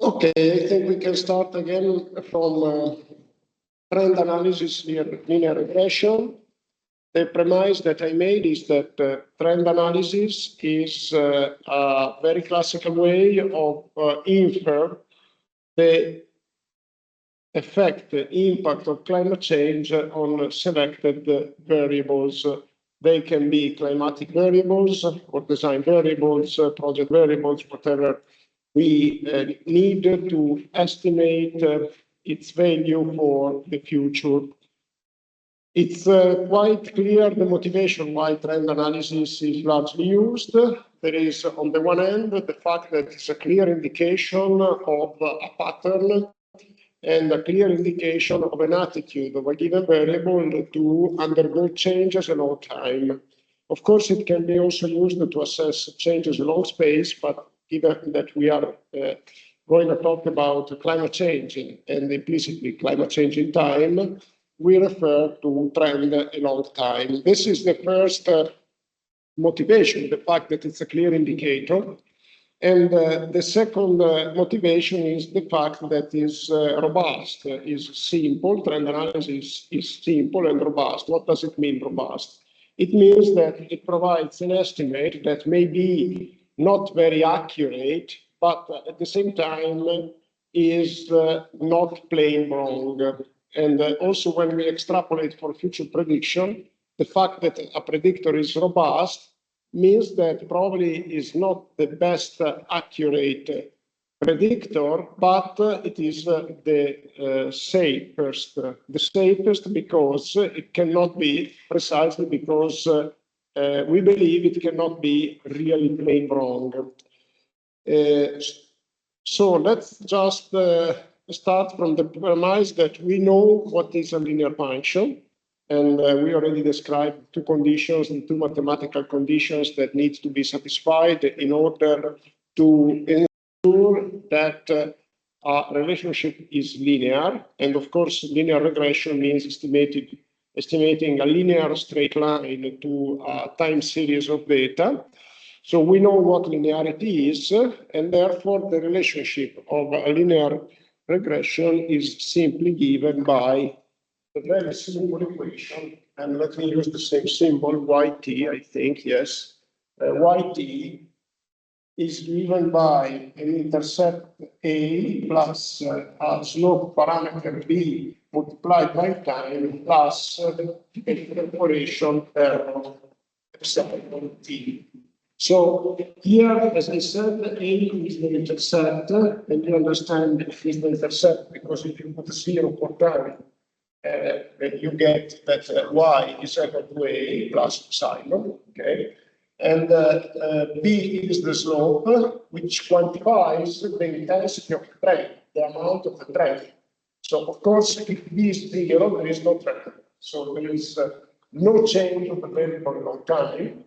Okay, I think we can start again from trend analysis linear regression. The premise that I made is that trend analysis is a very classical way of infer the effect, the impact of climate change on selected variables. They can be climatic variables or design variables, project variables, whatever we need to estimate its value for the future. It's quite clear the motivation why trend analysis is largely used. There is, on the one hand, the fact that it's a clear indication of a pattern and a clear indication of an attitude of a given variable to undergo changes along time. Of course, it can be also used to assess changes along space, but given that we are going to talk about climate change and implicitly climate change in time, we refer to trend along time. This is the first motivation, the fact that it's a clear indicator. And the second motivation is the fact that is robust, is simple. Trend analysis is simple and robust. What does it mean, robust? It means that it provides an estimate that may be not very accurate, but at the same time is not plain wrong. And also when we extrapolate for future prediction, the fact that a predictor is robust means that probably is not the best accurate predictor, but it is the safest. The safest because it cannot be, precisely because we believe it cannot be really plain wrong. So let's just start from the premise that we know what is a linear function. And we already described two conditions and two mathematical conditions that need to be satisfied in order to ensure that a relationship is linear. And of course, linear regression means estimating a linear straight line to a time series of data. So we know what linearity is, and therefore the relationship of a linear regression is simply given by a very simple equation, and let me use the same symbol, yt, I think, yes. Yt is given by an intercept A plus a slope parameter B multiplied by time plus a incorporation error epsilon t. So here, as I said, A is the intercept, and you understand it is the intercept because if you put 0 for time, you get that y is equal to a plus epsilon, okay? And b is the slope, which quantifies the intensity of the trend, the amount of the trend. So, of course, if b is 0, there is no trend. So there is no change of the variable along time.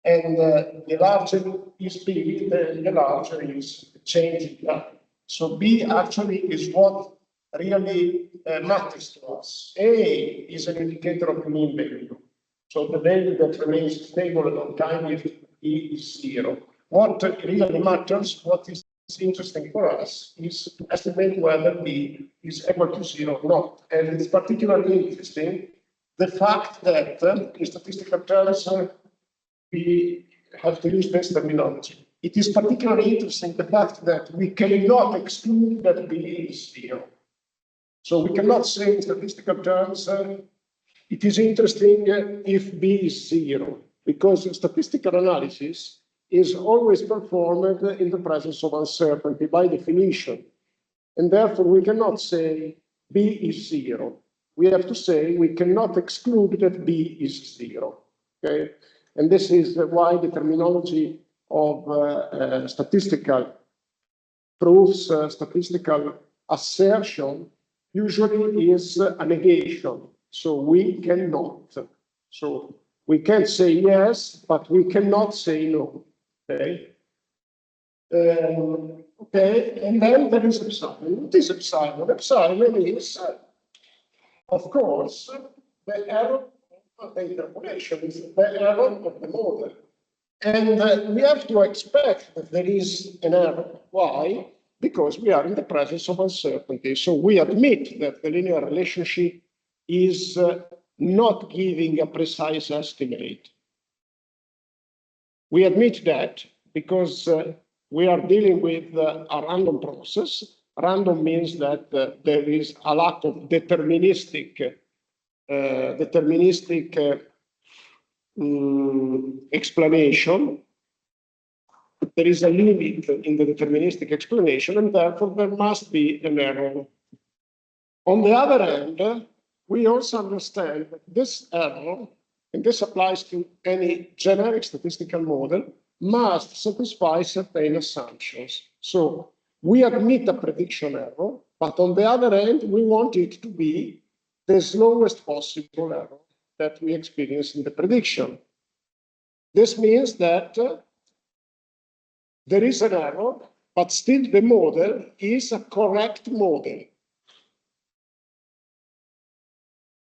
And the larger is b, the larger is the change in time. So b actually is what really matters to us. A is an indicator of mean value. So the value that remains stable along time if E is 0. What really matters, what is interesting for us, is to estimate whether B is equal to 0 or not. And it's particularly interesting the fact that in statistical terms, we have to use this terminology. It is particularly interesting the fact that we cannot exclude that B is 0. So we cannot say in statistical terms, it is interesting if B is 0, because statistical analysis is always performed in the presence of uncertainty by definition. And therefore, we cannot say B is 0. We have to say we cannot exclude that B is 0. Okay? And this is why the terminology of statistical proofs, statistical assertion, usually is a negation. So we cannot. So we can say yes, but we cannot say no. Okay. Okay, and then there is epsilon. What is epsilon? Epsilon is, of course, the error of the interpolation, is the error of the model. And we have to expect that there is an error. Why? because we are in the presence of uncertainty. So we admit that the linear relationship is not giving a precise estimate. We admit that because we are dealing with a random process. Random means that there is a lack of deterministic explanation. There is a limit in the deterministic explanation, and therefore there must be an error. On the other hand, we also understand that this error, and this applies to any generic statistical model, must satisfy certain assumptions. So we admit a prediction error, but on the other hand, we want it to be the slowest possible error that we experience in the prediction. This means that there is an error, but still the model is a correct model.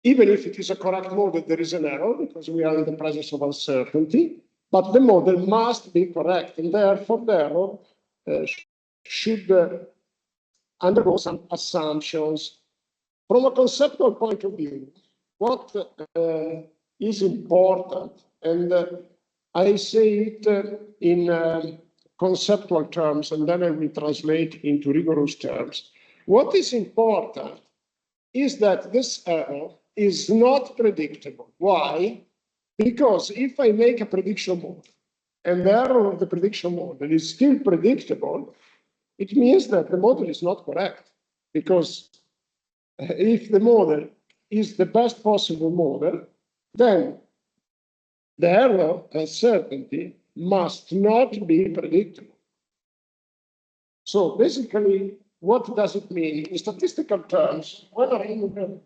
Even if it is a correct model, there is an error because we are in the presence of uncertainty, but the model must be correct, and therefore the error should undergo some assumptions. From a conceptual point of view, what is important, and I say it in conceptual terms, and then I will translate into rigorous terms. What is important is that this error is not predictable. Why? Because if I make a prediction model and the error of the prediction model is still predictable, it means that the model is not correct. Because if the model is the best possible model, then the error uncertainty must not be predictable. So basically, what does it mean? In statistical terms, when I am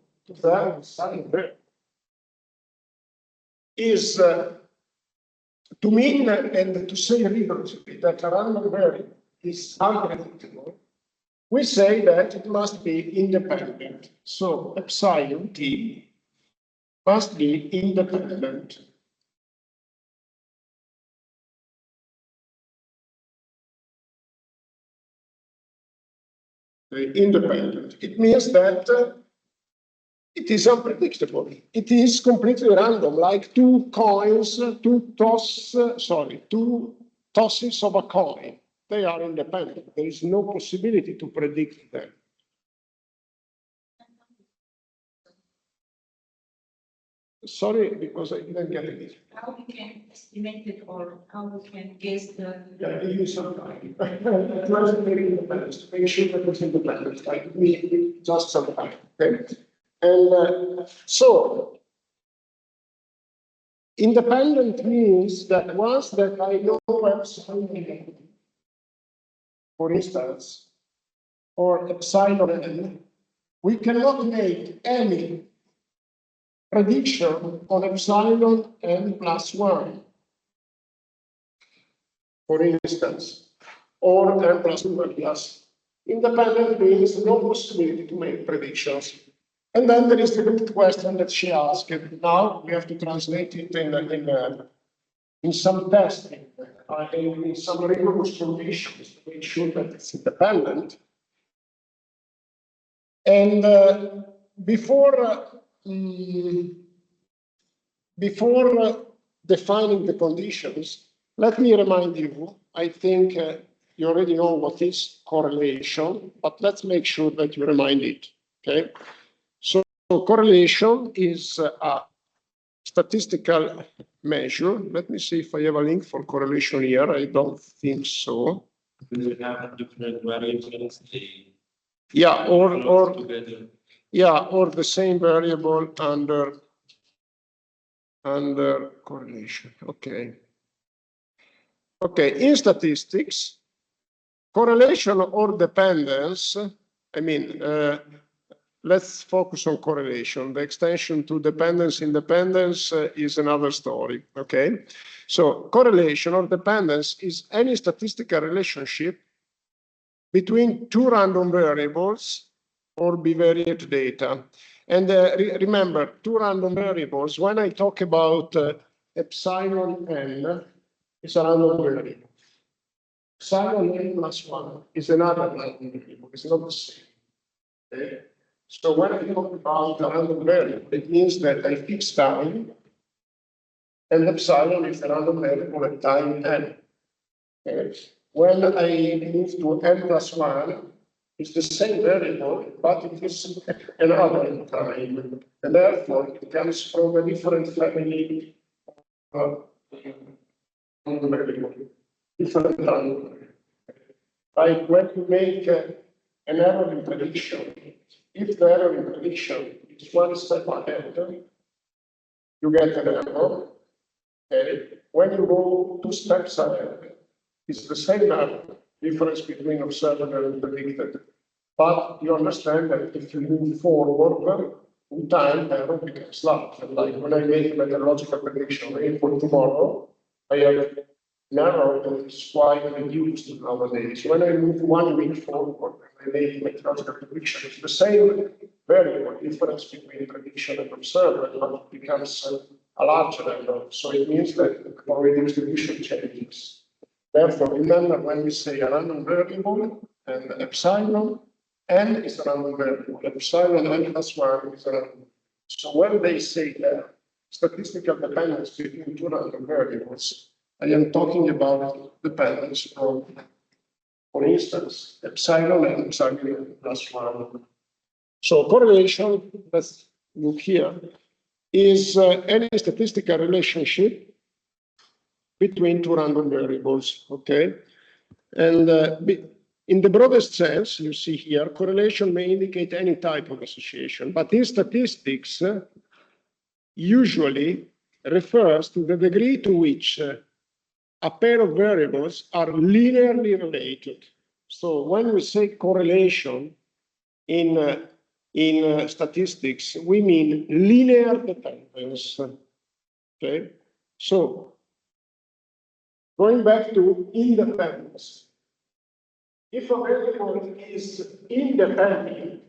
is to mean and to say rigorously that a random variable is unpredictable, we say that it must be independent. So epsilon t must be independent. Independent. It means that it is unpredictable. It is completely random, like two tosses of a coin. They are independent. There is no possibility to predict them. Sorry, because I didn't get it. How we can estimate it, or how we can guess the... Yeah, give me some time. Try to make independence, to make sure that it's independent. Like me, just some time. Okay. And so independent means that once that I know epsilon, for instance, or epsilon n, we cannot make any prediction on epsilon n plus 1, for instance, or n plus 1 plus. Independent means no possibility to make predictions. And then there is the good question that she asked. Now we have to translate it in some testing, in some rigorous conditions to make sure that it's independent. And before defining the conditions, let me remind you, I think you already know what is correlation, but let's make sure that you remind it, okay? So correlation is a statistical measure. Let me see if I have a link for correlation here. I don't think so. We have different variables. Yeah, or the same variable under correlation. Okay. Okay, in statistics, correlation or dependence, I mean, let's focus on correlation. The extension to dependence, independence is another story, okay? So correlation or dependence is any statistical relationship between two random variables or bivariate data. And remember, two random variables, when I talk about epsilon n, it's a random variable. epsilon n plus 1 is another random variable, it's not the same. Okay? So when I talk about a random variable, it means that I fix time, and epsilon is a random variable at time n. Okay? When I move to n plus 1, it's the same variable, but it is another time, and therefore it comes from a different family of variable, different time. Like when you make an error in prediction, if the error in prediction is one step ahead, you get an error. Okay? When you go 2 steps ahead, it's the same error, difference between observed and predicted. But you understand that if you move forward in time, error becomes large. Like when I make meteorological prediction for tomorrow, I have an error that is quite reduced nowadays. When I move 1 week forward and I make meteorological prediction, it's the same variable, difference between prediction and observed, but it becomes a larger error. So it means that the probability distribution changes. Therefore, remember when we say a random variable and epsilon, n is a random variable, epsilon n plus 1 is a random. So when they say that statistical dependence between 2 random variables, I am talking about dependence from, for instance, epsilon and epsilon n plus 1. So correlation, let's look here, is any statistical relationship between 2 random variables, okay? And in the broadest sense, you see here, correlation may indicate any type of association, but in statistics, usually refers to the degree to which a pair of variables are linearly related. So when we say correlation in statistics, we mean linear dependence, okay? So going back to independence, if a variable is independent,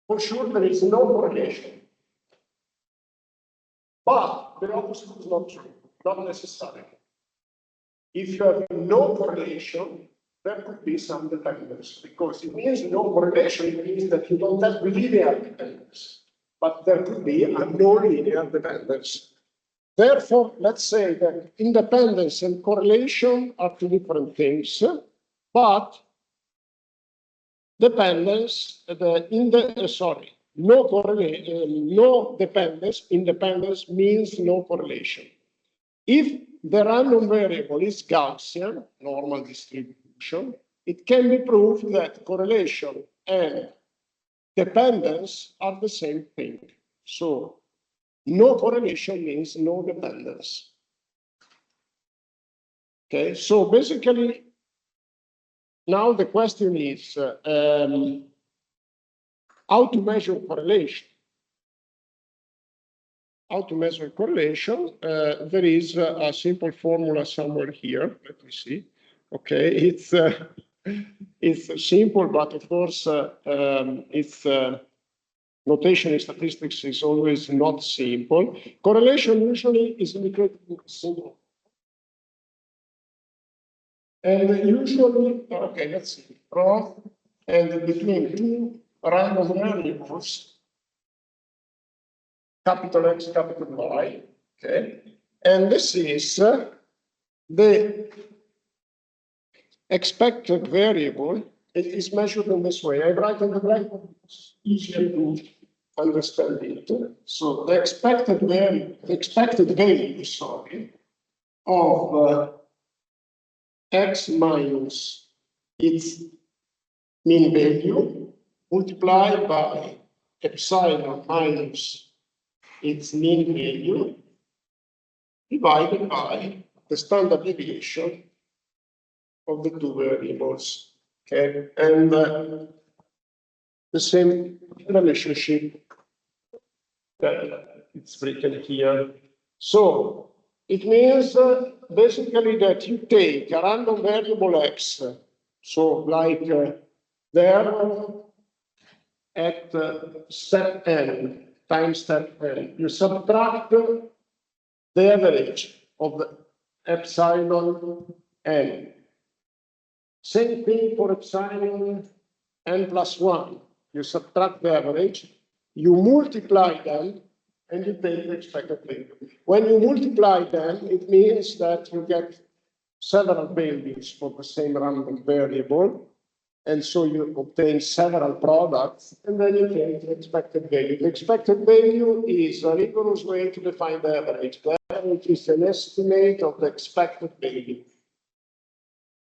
for sure there is no correlation. But the opposite is not true, not necessarily. If you have no correlation, there could be some dependence, because it means no correlation, it means that you don't have linear dependence, but there could be a non-linear dependence. Therefore, let's say that independence and correlation are 2 different things, but dependence, no dependence, independence means no correlation. If the random variable is Gaussian, normal distribution, it can be proved that correlation and dependence are the same thing. So no correlation means no dependence. Okay, so basically, now the question is how to measure correlation. How to measure correlation? There is a simple formula somewhere here. Let me see. Okay, it's simple, but of course, its notation in statistics is always not simple. Correlation usually is indicated with a symbol. And usually, okay, let's see, from and between 2 random variables, capital X, capital Y, okay? And this is the expected variable. It is measured in this way. I write on the blackboard, it's easier to understand it. So the expected value, sorry, of X minus its mean value multiplied by epsilon minus its mean value divided by the standard deviation of the 2 variables. Okay, and the same relationship that it's written here. So it means basically that you take a random variable X, so like there at step n, time step n, you subtract the average of the epsilon n Same thing for epsilon n plus 1. You subtract the average, you multiply them, and you take the expected value. When you multiply them, it means that you get several values for the same random variable. And so you obtain several products, and then you take the expected value. The expected value is a rigorous way to define the average. The average is an estimate of the expected value.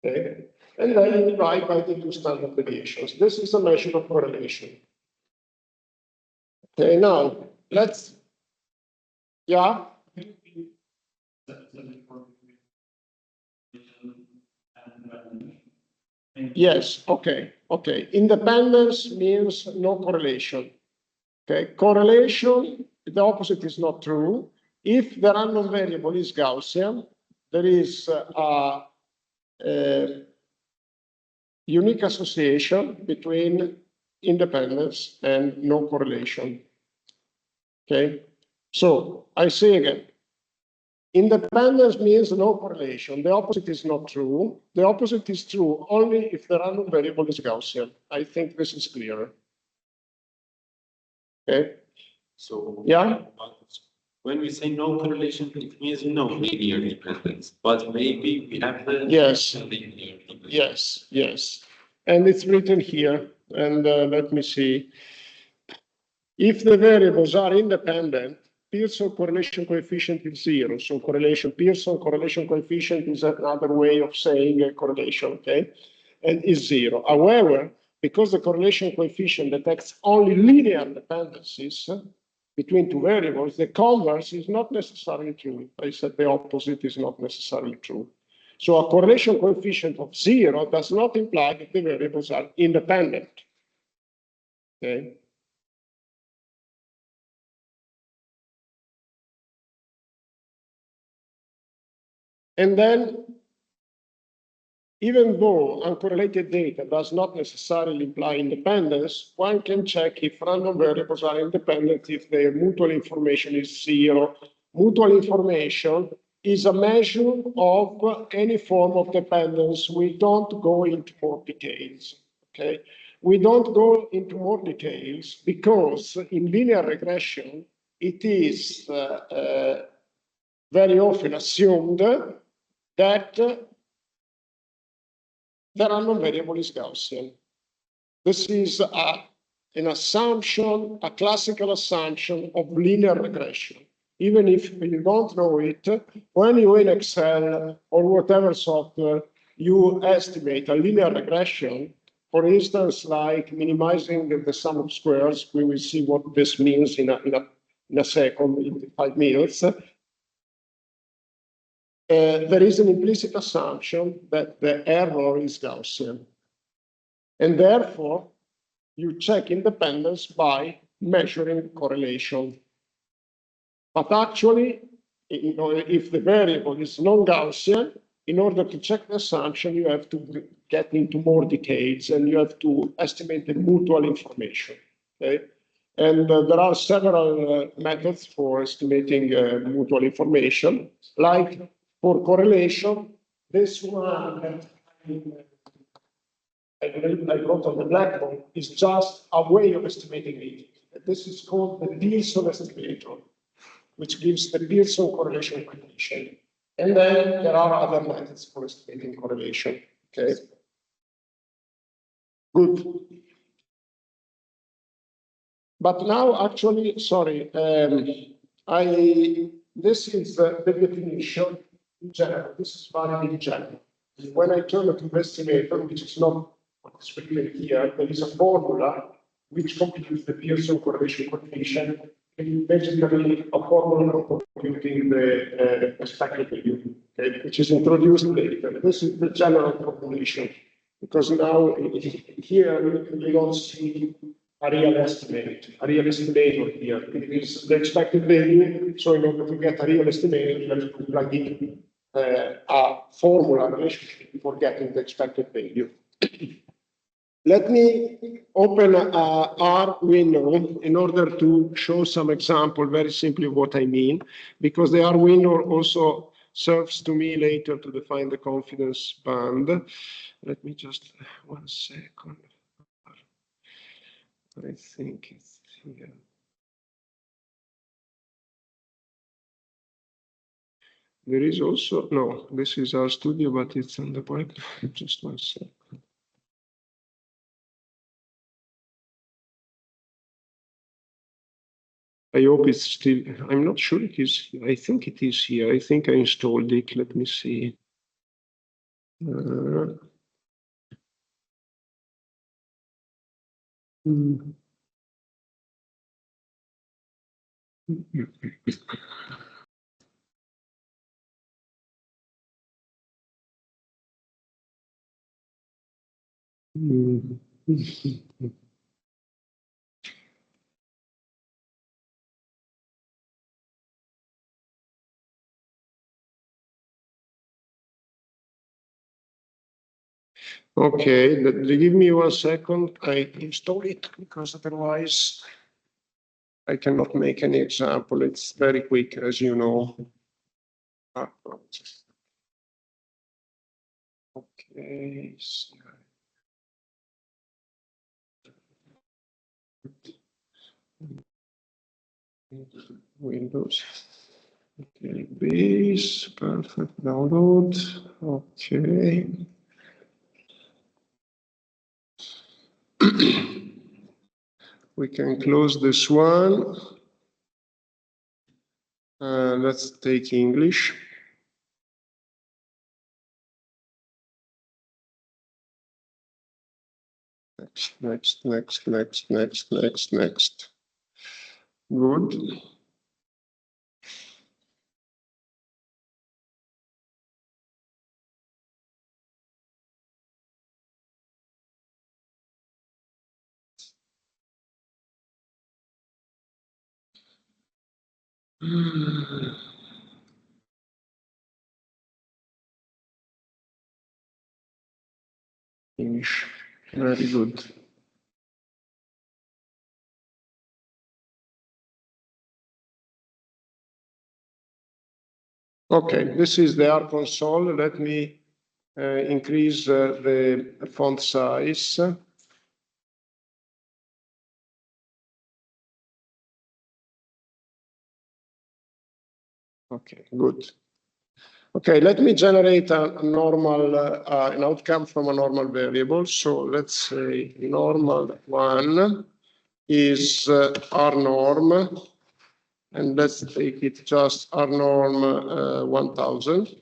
Okay? And then you divide by the two standard deviations. This is a measure of correlation. Okay, now let's, yeah. Yes, okay, okay. Independence means no correlation. Okay, correlation, the opposite is not true. If the random variable is Gaussian, there is a unique association between independence and no correlation. Okay, so I say again, independence means no correlation. The opposite is not true. The opposite is true only if the random variable is Gaussian. I think this is clear. Okay. So yeah, when we say no correlation, it means no linear dependence. But maybe we have the yes, linear dependence. yes, yes, and it's written here. And let me see. If the variables are independent, Pearson correlation coefficient is 0. So Pearson correlation coefficient is another way of saying a correlation, okay? And is 0. However, because the correlation coefficient detects only linear dependencies between two variables, the converse is not necessarily true. I said the opposite is not necessarily true. So a correlation coefficient of 0 does not imply that the variables are independent, okay? And then, even though uncorrelated data does not necessarily imply independence, one can check if random variables are independent if their mutual information is 0. Mutual information is a measure of any form of dependence. We don't go into more details, okay? We don't go into more details because in linear regression, it is very often assumed that the random variable is Gaussian. This is an assumption, a classical assumption of linear regression. Even if you don't know it, when you in Excel or whatever software, you estimate a linear regression, for instance, like minimizing the sum of squares, we will see what this means in a second, in 5 minutes. There is an implicit assumption that the error is Gaussian. And therefore, you check independence by measuring correlation. But actually, if the variable is non-Gaussian, in order to check the assumption, you have to get into more details and you have to estimate the mutual information. Okay? And there are several methods for estimating mutual information, like for correlation, this one that I wrote on the blackboard is just a way of estimating it. This is called the Pearson estimator, which gives the Pearson correlation coefficient. And then there are other methods for estimating correlation. Okay. Good. But now, actually, sorry, this is the definition in general. This is valid in general. When I turn to the estimator, which is not what's written here, there is a formula which computes the Pearson correlation coefficient, and basically a formula for computing the expected value, okay, which is introduced later. This is the general formulation, because now here we don't see a real estimate, a real estimator here. It is the expected value. So in order to get a real estimator, you have to plug in a formula relationship for getting the expected value. Let me open R window in order to show some example very simply what I mean, because the R window also serves to me later to define the confidence band. Let me just 1 second. I think it's here. There is also, no, this is our studio, but it's on the web. Just 1 second. I hope it's still, I'm not sure it is, I think it is here. I think I installed it. Let me see. Okay, give me 1 second. I install it because otherwise I cannot make any example. It's very quick, as you know. Okay. Windows. Okay, base, perfect download. Okay. We can close this one. Let's take English. Next. Good. Finish. Very good. Okay, this is the R console. Let me increase the font size. Okay, good. Okay, let me generate a normal, an outcome from a normal variable. So let's say normal 1 is R norm, and let's take it just R norm 1000,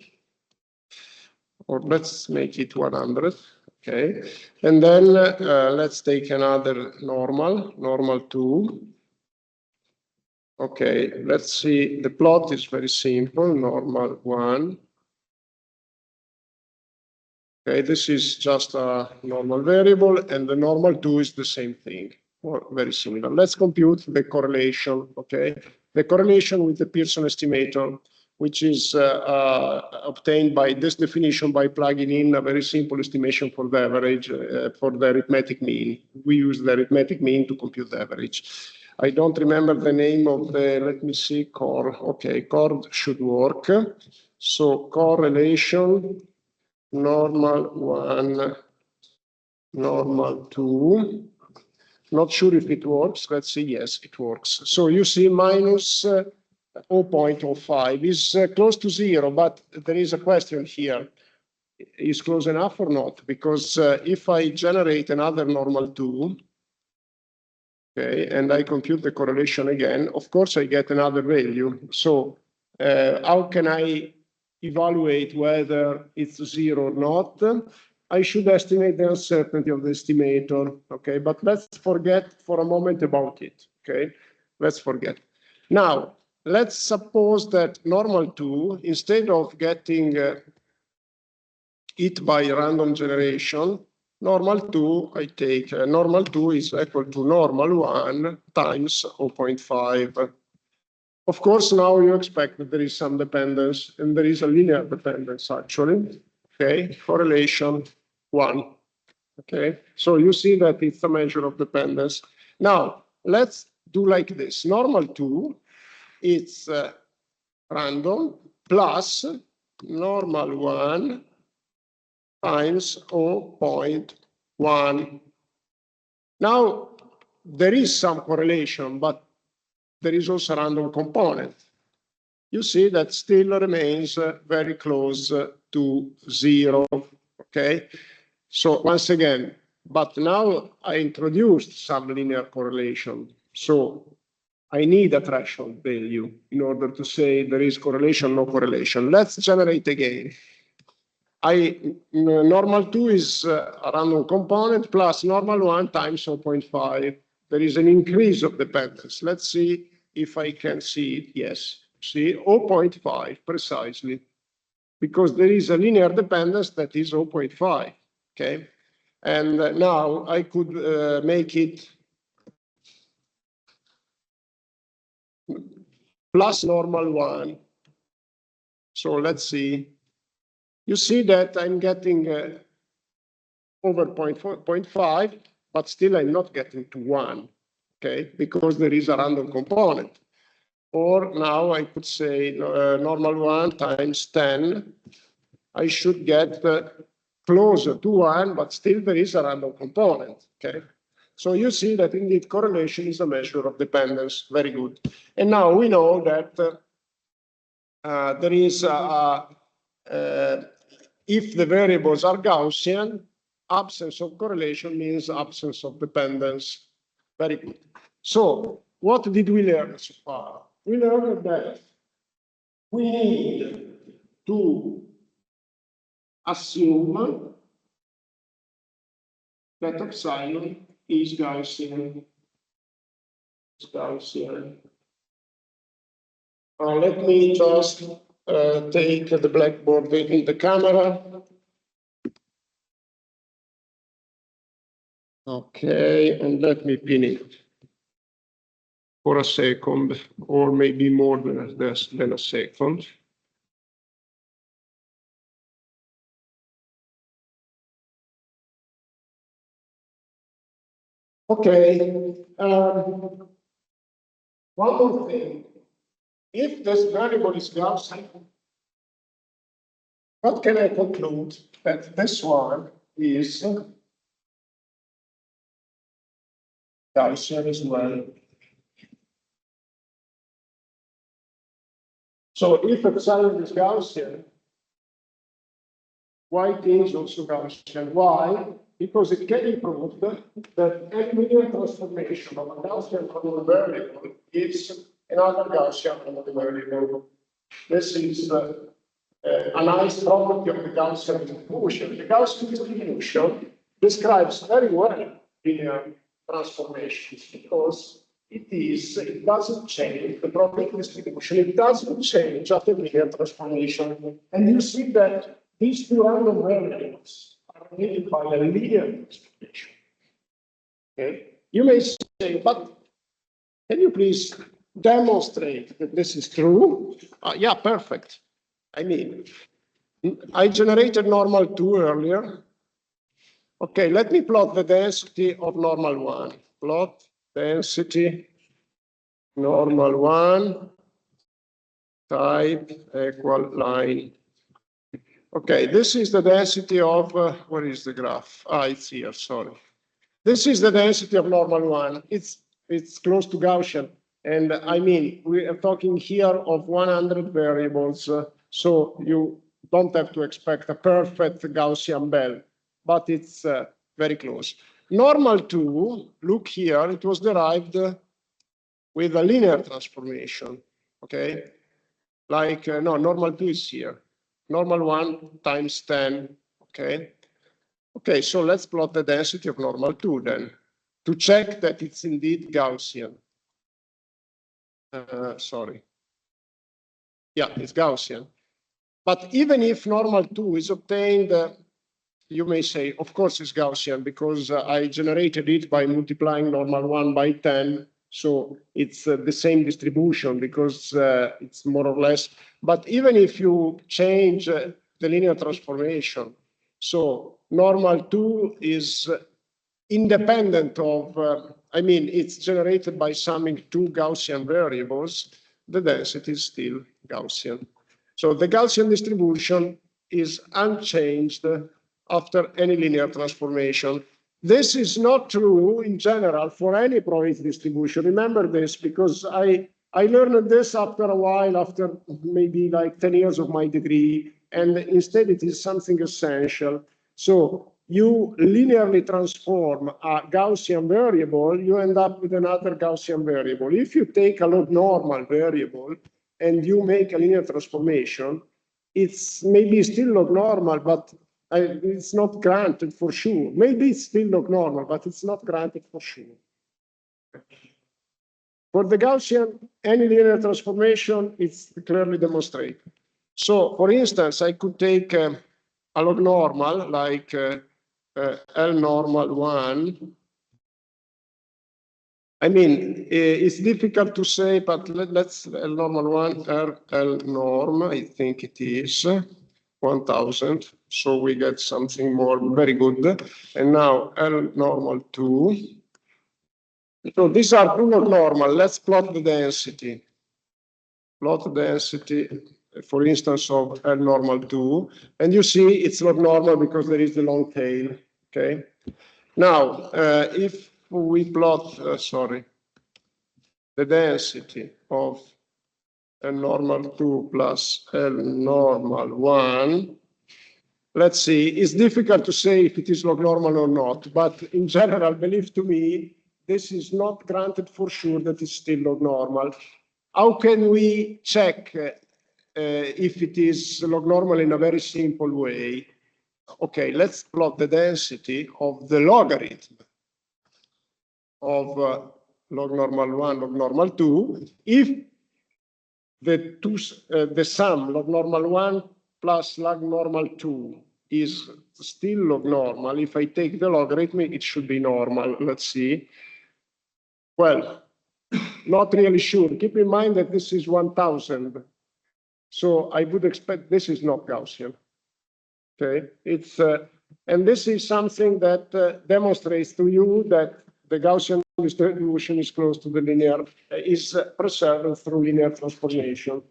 or let's make it 100. Okay, and then let's take another normal 2. Okay, let's see, the plot is very simple, normal 1. Okay, this is just a normal variable, and the normal 2 is the same thing, or very similar. Let's compute the correlation, okay? The correlation with the Pearson estimator, which is obtained by this definition by plugging in a very simple estimation for the average, for the arithmetic mean. We use the arithmetic mean to compute the average. I don't remember the name of the, let me see, core. Okay, core should work. So correlation, normal 1, normal 2. Not sure if it works. Let's see. Yes, it works. So you see minus 0.05 is close to 0, but there is a question here. Is close enough or not? Because if I generate another normal 2, okay, and I compute the correlation again, of course I get another value. So how can I evaluate whether it's 0 or not? I should estimate the uncertainty of the estimator, okay? But let's forget for a moment about it, okay? Let's forget. Now, let's suppose that normal 2, instead of getting it by random generation, normal 2, I take normal 2 is equal to normal 1 times 0.5. Of course, now you expect that there is some dependence, and there is a linear dependence actually. Okay, correlation 1. Okay, so you see that it's a measure of dependence. Now, let's do like this. Normal 2, it's random plus normal 1 times 0.1. Now, there is some correlation, but there is also a random component. You see that still remains very close to 0, okay? So once again, but now I introduced some linear correlation. So I need a threshold value in order to say there is correlation, no correlation. Let's generate again. Normal 2 is a random component plus normal 1 times 0.5. There is an increase of dependence. Let's see if I can see it. Yes, see 0.5 precisely, because there is a linear dependence that is 0.5, okay? And now I could make it plus normal 1. So let's see. You see that I'm getting over 0.5, but still I'm not getting to 1, okay? Because there is a random component. Or now I could say normal 1 times 10. I should get closer to 1, but still there is a random component, okay? So you see that indeed correlation is a measure of dependence. Very good. And now we know that there is if the variables are Gaussian, absence of correlation means absence of dependence. Very good. So what did we learn so far? We learned that we need to assume that epsilon is Gaussian. Let me just take the blackboard in the camera. Okay, and let me pin it for a second, or maybe more than a second. Okay, one more thing. If this variable is Gaussian, what can I conclude? That this one is Gaussian as well. So if epsilon is Gaussian, Yt is also Gaussian. Why? Because it can be proved that any linear transformation of a Gaussian random variable is another Gaussian random variable. This is a nice property of the Gaussian distribution. The Gaussian distribution describes very well linear transformations because it doesn't change the property distribution, it doesn't change after linear transformation. And you see that these two random variables are related by a linear transformation. Okay? You may say, but can you please demonstrate that this is true? Yeah, perfect. I mean, I generated normal 2 earlier. Okay, let me plot the density of normal 1. Plot density normal 1 type equal line. Okay, this is the density of, where is the graph? It's here, sorry. This is the density of normal 1. It's close to Gaussian. And I mean, we are talking here of 100 variables. So you don't have to expect a perfect Gaussian bell, but it's very close. Normal 2, look here, it was derived with a linear transformation, okay? Like, no, normal 2 is here. Normal 1 times 10, okay? Okay, so let's plot the density of normal 2 then, to check that it's indeed Gaussian. Sorry. Yeah, it's Gaussian. But even if normal 2 is obtained, you may say, of course it's Gaussian because I generated it by multiplying normal 1 by 10. So it's the same distribution because it's more or less. But even if you change the linear transformation, so normal 2 is independent of, I mean, it's generated by summing two Gaussian variables, the density is still Gaussian. So the Gaussian distribution is unchanged after any linear transformation. This is not true in general for any probability distribution. Remember this, because I learned this after a while, after maybe like 10 years of my degree, and instead it is something essential. So you linearly transform a Gaussian variable, you end up with another Gaussian variable. If you take a log normal variable and you make a linear transformation, it's maybe still log normal, but it's not granted for sure. Maybe it's still log normal, but it's not granted for sure. For the Gaussian, any linear transformation is clearly demonstrated. So, for instance, I could take a log normal, like L normal 1. I mean, it's difficult to say, but let's L normal 1, L norm, I think it is 1000. So we get something more very good. And now L normal 2. So these are two log normal. Let's plot the density. Plot the density, for instance, of L normal 2. And you see it's log normal because there is the long tail. Okay. Now, if we plot, the density of L normal 2 plus L normal 1, let's see, it's difficult to say if it is log normal or not, but in general, believe to me, this is not granted for sure that it's still log normal. How can we check if it is log normal in a very simple way? Okay, let's plot the density of the logarithm of log normal 1, log normal 2. If the sum log normal 1 plus log normal 2 is still log normal, if I take the logarithm, it should be normal. Let's see. Well, not really sure. Keep in mind that this is 1000. So I would expect this is not Gaussian. Okay, it's and this is something that demonstrates to you that the Gaussian distribution is close to the linear, is preserved through linear transformation.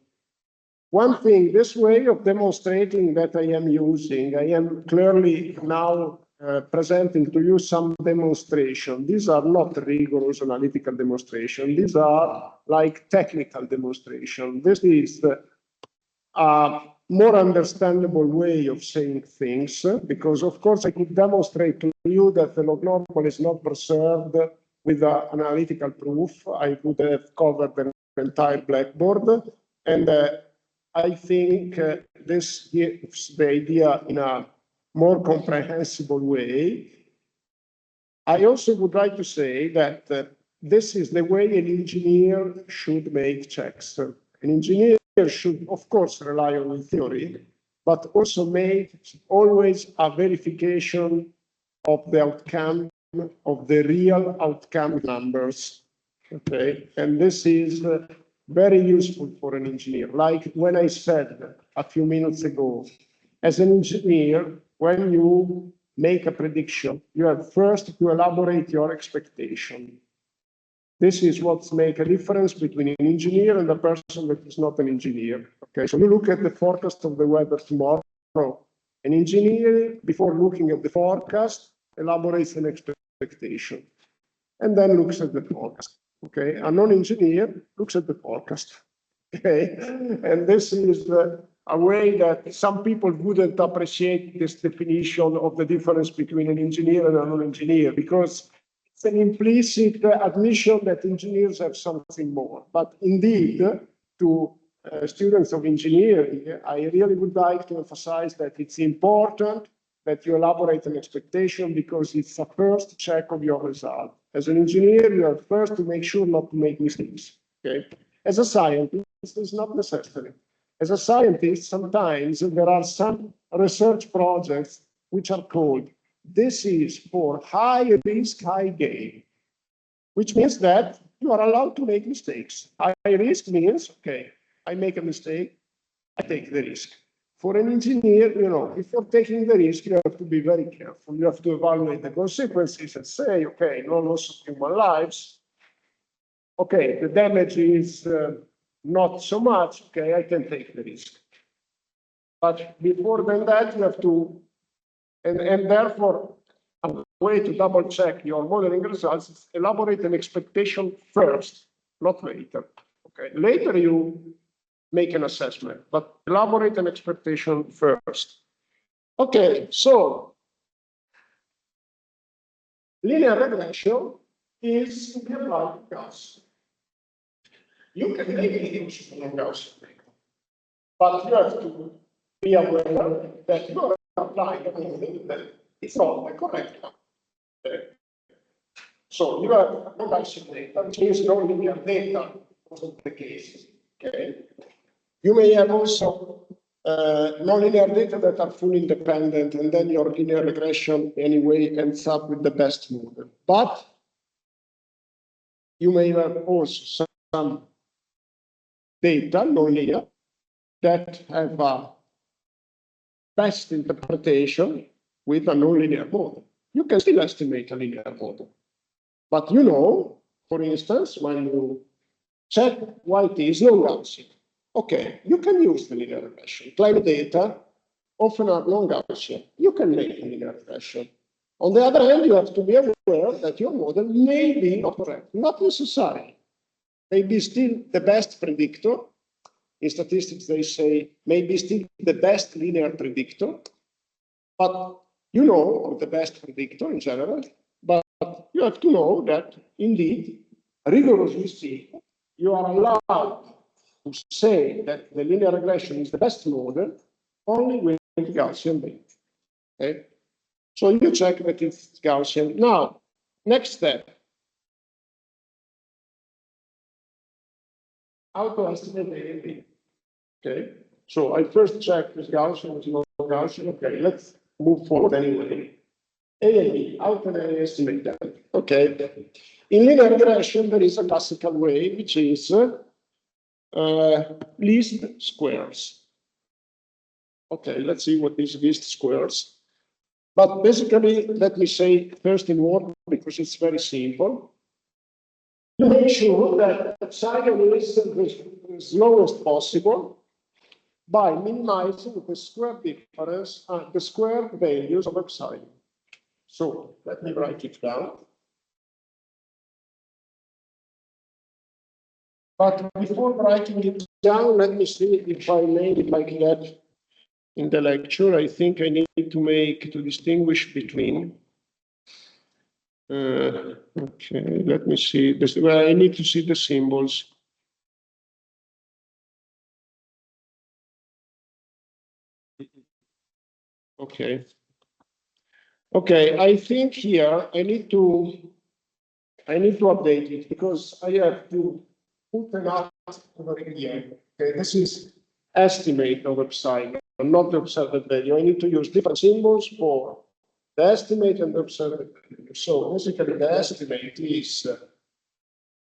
One thing, this way of demonstrating that I am using, I am clearly now presenting to you some demonstration. These are not rigorous analytical demonstration. These are like technical demonstration. This is a more understandable way of saying things, because of course I could demonstrate to you that the log normal is not preserved with an analytical proof. I would have covered the entire blackboard, and I think this gives the idea in a more comprehensible way. I also would like to say that this is the way an engineer should make checks. An engineer should, of course, rely on the theory, but also make always a verification of the outcome, of the real outcome numbers. Okay, and this is very useful for an engineer. Like when I said a few minutes ago, as an engineer, when you make a prediction, you have first to elaborate your expectation. This is what makes a difference between an engineer and a person that is not an engineer. Okay, so you look at the forecast of the weather tomorrow. An engineer, before looking at the forecast, elaborates an expectation and then looks at the forecast. Okay, a non-engineer looks at the forecast. Okay, and this is a way that some people wouldn't appreciate this definition of the difference between an engineer and a non-engineer, because it's an implicit admission that engineers have something more. But indeed, to students of engineering, I really would like to emphasize that it's important that you elaborate an expectation, because it's a first check of your result. As an engineer, you are first to make sure not to make mistakes. Okay? As a scientist, it's not necessary. As a scientist, sometimes there are some research projects which are called, this is for high risk, high gain, which means that you are allowed to make mistakes. High risk means, okay, I make a mistake, I take the risk. For an engineer, you know, if you're taking the risk, you have to be very careful. You have to evaluate the consequences and say, okay, no loss of human lives. Okay, the damage is not so much, okay, I can take the risk. But before than that, you have to, and therefore, a way to double check your modeling results is elaborate an expectation first, not later. Okay, later you make an assessment, but elaborate an expectation first. Okay, so linear regression is to be applied to Gauss. You can make it use Gauss, but you have to be aware that you are applying a model that is not the correct one. Okay. So you have no Gaussian data, which means no linear data for the cases. Okay. You may have also nonlinear data that are fully independent, and then your linear regression anyway ends up with the best model. But you may have also some data, nonlinear, that have a best interpretation with a nonlinear model. You can still estimate a linear model. But you know, for instance, when you check why it is non-Gaussian, okay, you can use the linear regression. Climate data often are non-Gaussian. You can make a linear regression. On the other hand, you have to be aware that your model may be not correct, not necessarily. Maybe still the best predictor. In statistics, they say maybe still the best linear predictor, but you know the best predictor in general, but you have to know that indeed, rigorously speaking, you are allowed to say that the linear regression is the best model only with Gaussian data. Okay? So you check that it's Gaussian. Now, next step. How to estimate A and B. Okay, so I first check this Gaussian, it's not Gaussian. Okay, let's move forward anyway. A and B, how can I estimate that? Okay, in linear regression, there is a classical way, which is least squares. Okay, let's see what is least squares. But basically, let me say first in word, because it's very simple. You make sure that epsilon is the slowest possible by minimizing the square difference, the square values of epsilon. So let me write it down. But before writing it down, let me see if I made it like that in the lecture. I think I need to distinguish between. Okay, let me see this. Well, I need to see the symbols. Okay. Okay, I think here I need to update it because I have to put an out over here. Okay, this is estimate of epsilon, not the observed value. I need to use different symbols for the estimate and the observed value. So basically the estimate is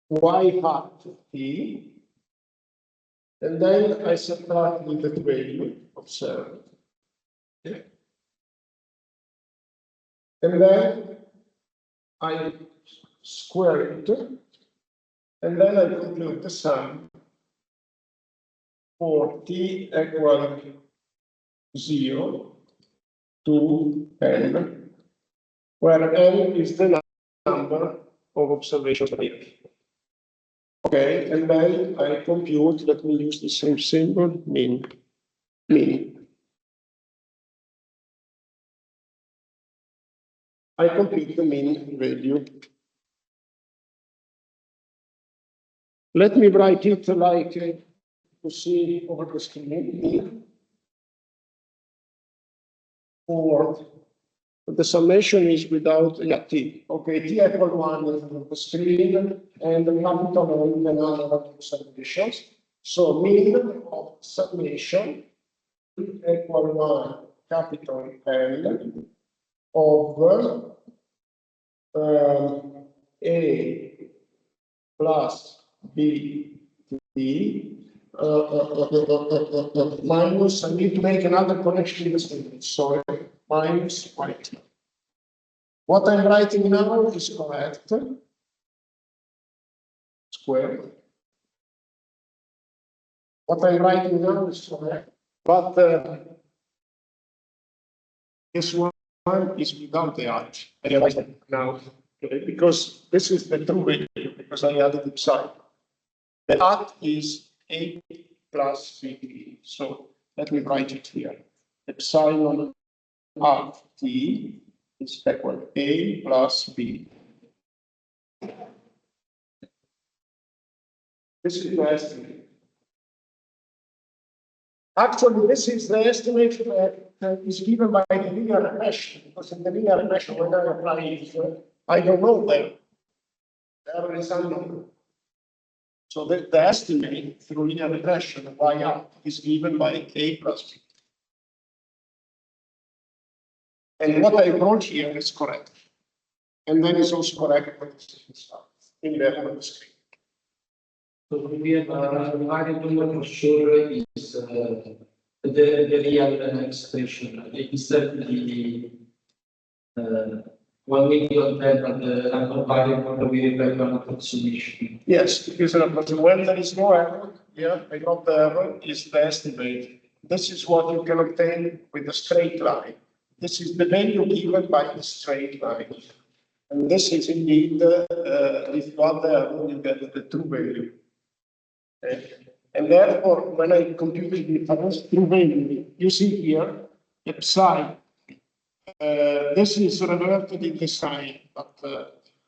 y hat t, and then I subtract with the value observed. Okay. And then I square it, and then I compute the sum for t equal 0 to n, where n is the number of observations made. Okay, and then I compute, let me use the same symbol, mean. I compute the mean value. Let me write it like you see over the screen. For the summation is without t. Okay, t equal 1 is on the screen, and the capital N the number of submissions. So mean of summation equal 1 capital N over A plus B T minus, I need to make another connection in the statement, sorry, minus white. What I'm writing now is correct, square. What I'm writing now is correct, But this one is without the at. I realize that now, okay, because this is the true value, because I added epsilon. The at is a plus b. So let me write it here. Epsilon at t is equal to a plus b. This is the estimate. Actually, this is the estimate that is given by the linear regression, because in the linear regression, when I apply it, I don't know them. There is unknown. So the estimate through linear regression y up is given by a plus b. And what I wrote here is correct. And then it's also correct when it's in there on the screen. So we have variable for sure is the real expression. Instead the 1 million then the random variable we have an approximation. Yes, because when there is no error, yeah, I got the error is the estimate. This is what you can obtain with a straight line. This is the value given by the straight line. And this is indeed, if you add the error, you get the true value. And therefore, when I compute the difference, true value, you see here, epsilon. This is reverted in the sign, but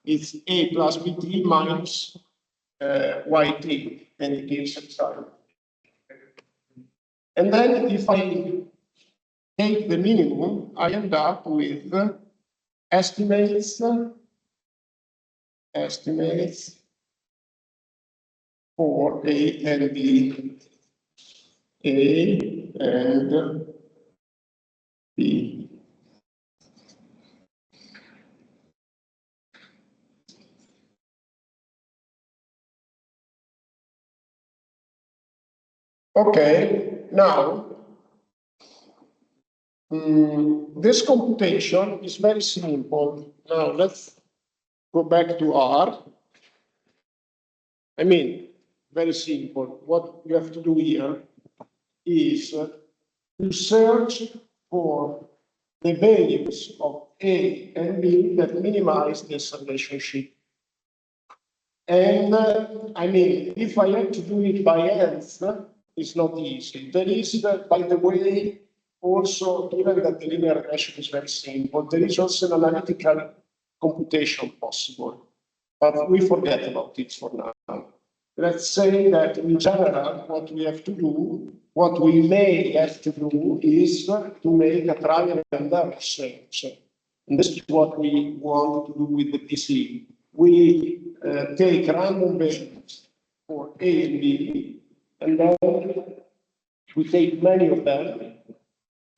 it's a plus bt minus yt, and it gives epsilon. And then if I take the minimum, I end up with estimates for A and B, A and B. Okay, now this computation is very simple. Now let's go back to R. I mean, very simple. What you have to do here is to search for the values of A and B that minimize this relationship. And I mean, if I have to do it by hands, it's not easy. There is, by the way, also, given that the linear regression is very simple, there is also an analytical computation possible. But we forget about it for now. Let's say that in general, what we have to do, what we may have to do is to make a trial and error search. And this is what we want to do with the PC. We take random values for A and B, and then we take many of them,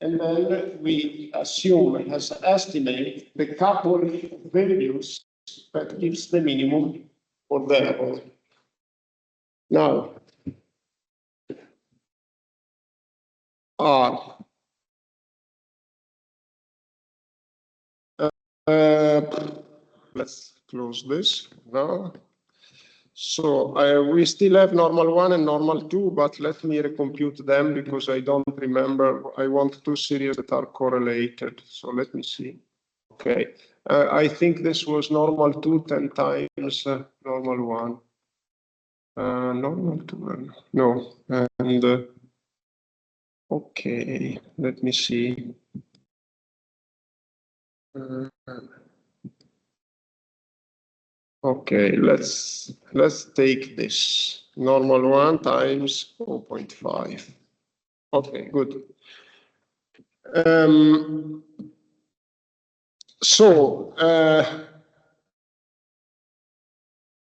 and then we assume as estimate the couple of values that gives the minimum for the error. Now, R. Let's close this now. So we still have normal 1 and normal 2, but let me recompute them because I don't remember. I want two series that are correlated. So let me see. Okay. I think this was normal 2 10 times normal 1. Normal 2, no. And okay, let me see. Okay, let's take this normal 1 times 0.5. Okay, good. So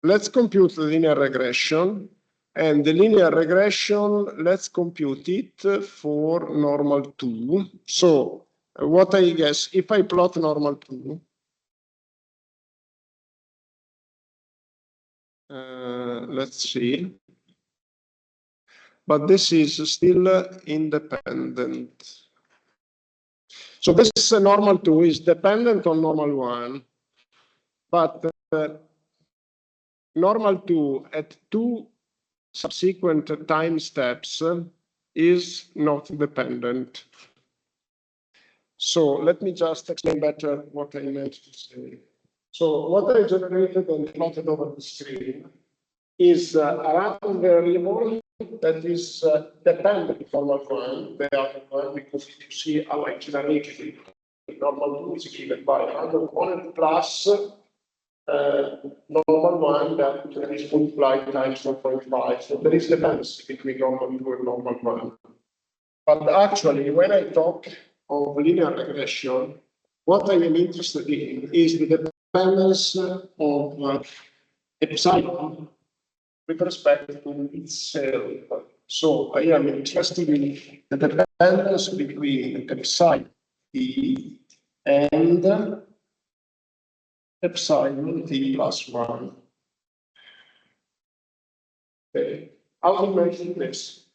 let's compute the linear regression, and the linear regression, let's compute it for normal 2. So what I guess, if I plot normal 2, let's see. But this is still independent. So this normal 2 is dependent on normal 1, but normal 2 at 2 subsequent time steps is not dependent. So let me just explain better what I meant to say. So what I generated and plotted over the screen is a random variable that is dependent on normal one, the other one, because if you see how I generate normal 2 is given by random one plus normal one that is multiplied times 1.5. So there is dependency between normal 2 and normal 1. But actually, when I talk of linear regression, what I am interested in is the dependence of epsilon with respect to itself. So I am interested in the dependence between epsilon t and epsilon t plus 1. Okay. How to measure this?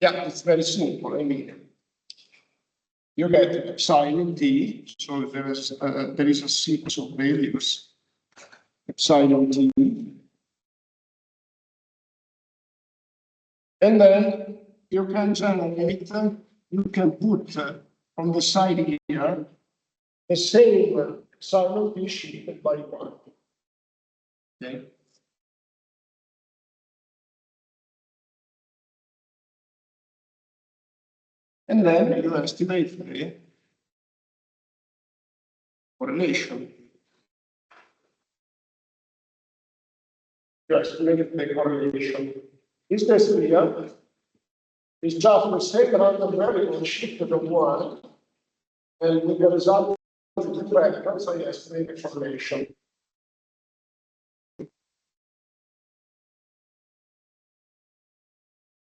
Yeah, it's very simple. I mean, you get epsilon t, so there is a sequence of values, epsilon t, and then you can generate, you can put on the side here the same epsilon t shifted by 1. Okay. And then you estimate the correlation. You estimate the correlation. This test here is just the same random variable shifted of 1, and with the result of the two vectors, I estimate the correlation.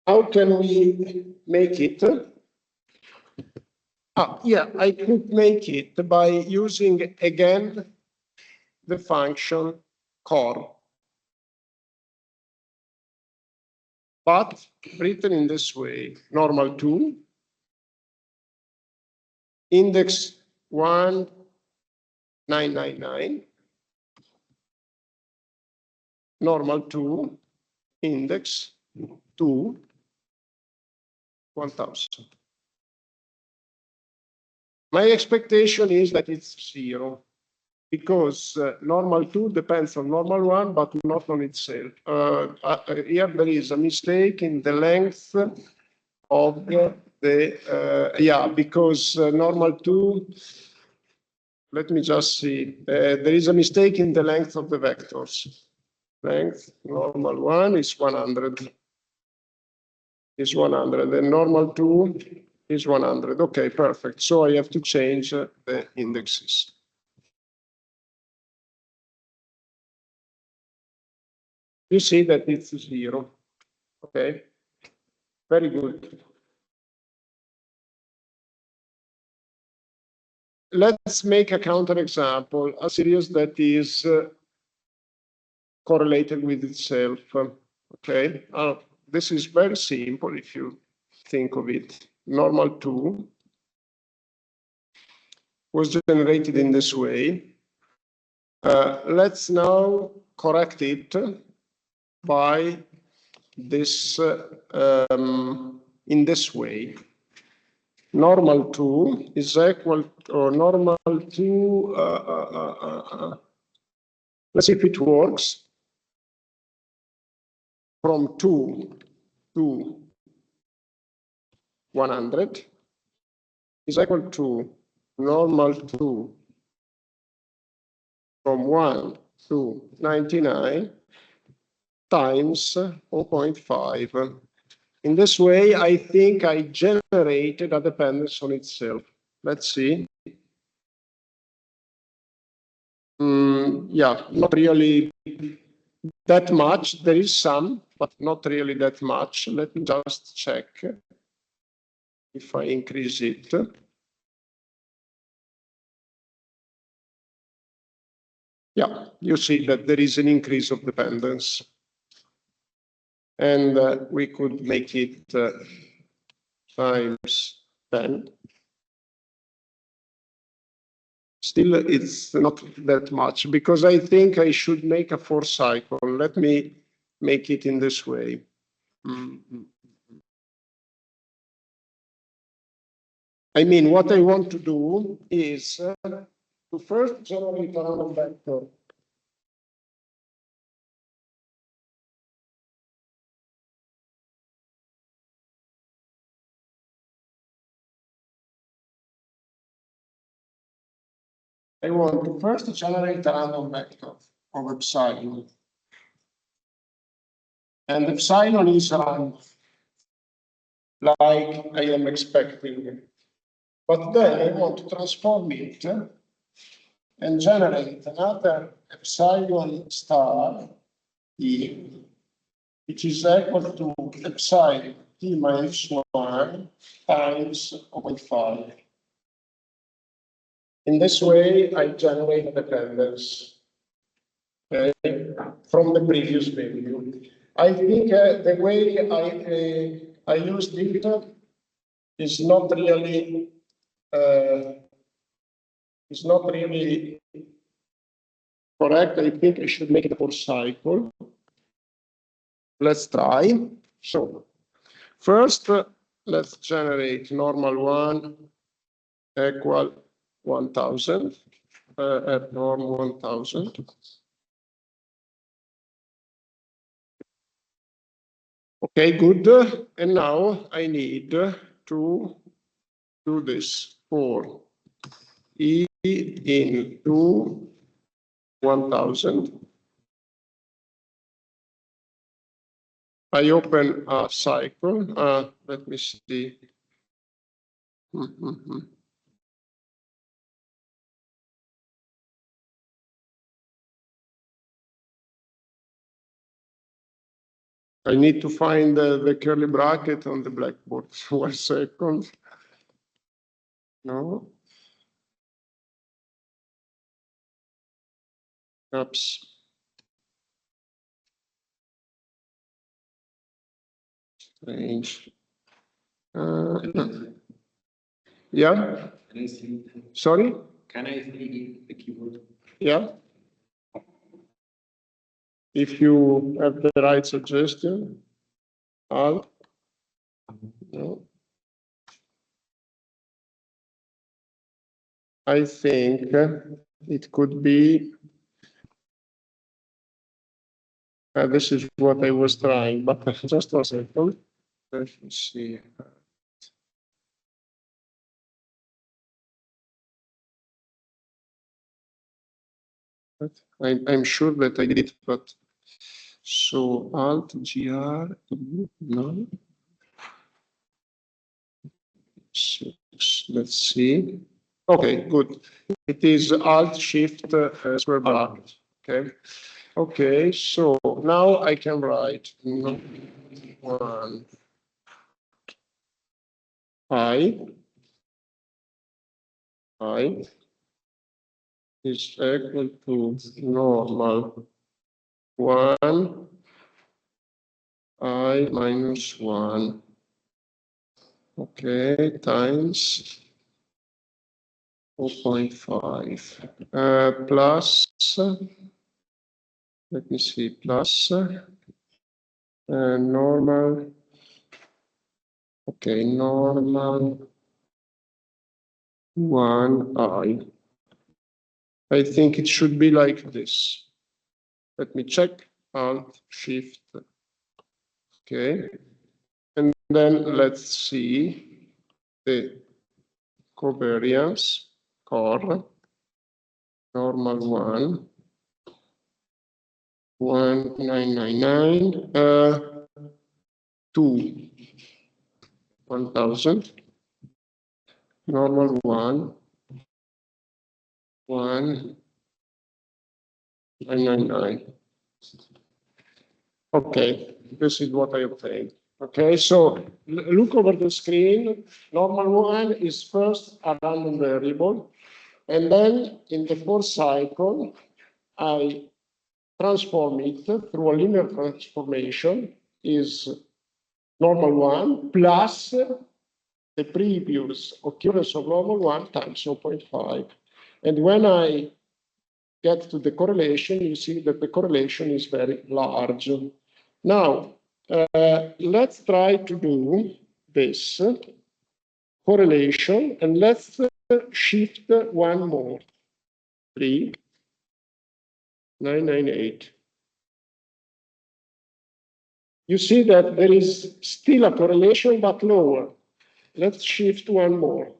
How can we make it? Yeah, I could make it by using again the function core, but written in this way: normal 2, index 1999, normal 2, index 2, 1000. My expectation is that it's 0, because normal 2 depends on normal 1, but not on itself. Here there is a mistake in the length of the, because normal 2, let me just see, there is a mistake in the length of the vectors. Length, normal 1 is 100, and normal 2 is 100. Okay, perfect. So I have to change the indexes. You see that it's 0. Okay, very good. Let's make a counterexample, a series that is correlated with itself. Okay, this is very simple if you think of it. Normal 2 was generated in this way. Let's now correct it by this in this way. Normal 2 is equal to, or normal 2, let's see if it works, from 2 to 100 is equal to normal 2 from 1 to 99 times 0.5. In this way, I think I generated a dependence on itself. Let's see. Yeah, not really that much. There is some, but not really that much. Let me just check if I increase it. Yeah, you see that there is an increase of dependence. And we could make it times 10. Still, it's not that much, because I think I should make a 4 cycle. Let me make it in this way. I mean, what I want to do is to first generate a random vector. I want to first generate a random vector of epsilon. And epsilon is random, like I am expecting. But then I want to transform it and generate another epsilon star E, which is equal to epsilon T minus 1 times 0.5. In this way, I generate a dependence, okay, from the previous value. I think the way I used it is not really correct. I think I should make it a full cycle. Let's try. So first, let's generate normal one equal 1000 at norm 1000. Okay, good. And now I need to do this for E into 1000. I open a cycle. Let me see. I need to find the curly bracket on the blackboard. 1 second. No. Oops. Strange. Yeah. Can I see? Sorry? Can I see the keyboard? Yeah. If you have the right suggestion. Al? No. I think it could be. This is what I was trying, but just a second. Let me see. I'm sure that I did it, but so Alt GR, no. 6, let's see. Okay, good. It is Alt Shift square bracket. Okay. Okay, so now I can write 1 I is equal to normal 1 I minus 1. Okay, times 0.5 plus, let me see, plus normal, okay, normal 1I. I think it should be like this. Let me check, Alt, Shift, okay. And then let's see the covariance, core, normal 1, 1999, 2, 1000, normal 1, 1999. Okay, this is what I obtained. Okay, so look over the screen. Normal 1 is first a random variable, and then in the fourth cycle, I transform it through a linear transformation is normal 1 plus the previous occurrence of normal 1 times 0.5. And when I get to the correlation, you see that the correlation is very large. Now, let's try to do this. correlation, and let's shift one more. 3,998. You see that there is still a correlation, but lower. Let's shift one more.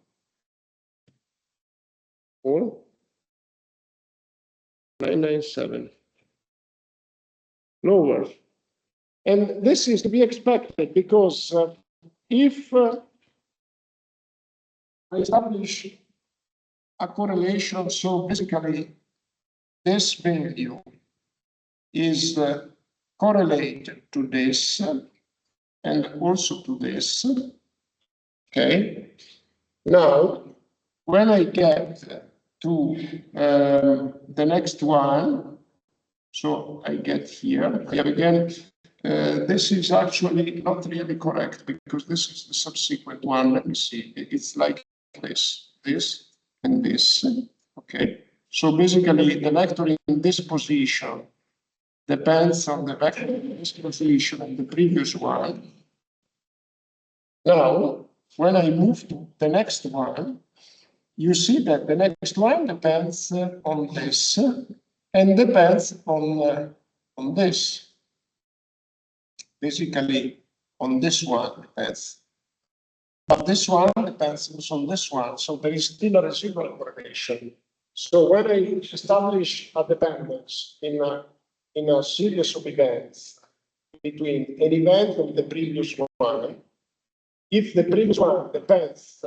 4,997. Lower. And this is to be expected because if I establish a correlation, so basically this value is correlated to this and also to this. Okay. Now, when I get to the next one, so I get here again, this is actually not really correct because this is the subsequent one. Let me see. It's like this, and this. Okay. So basically, the vector in this position depends on the vector in this position and the previous one. Now, when I move to the next one, you see that the next one depends on this and depends on this. Basically, on this one depends. But this one depends also on this one, so there is still a residual correlation. So when I establish a dependence in a series of events between an event and the previous one, if the previous one depends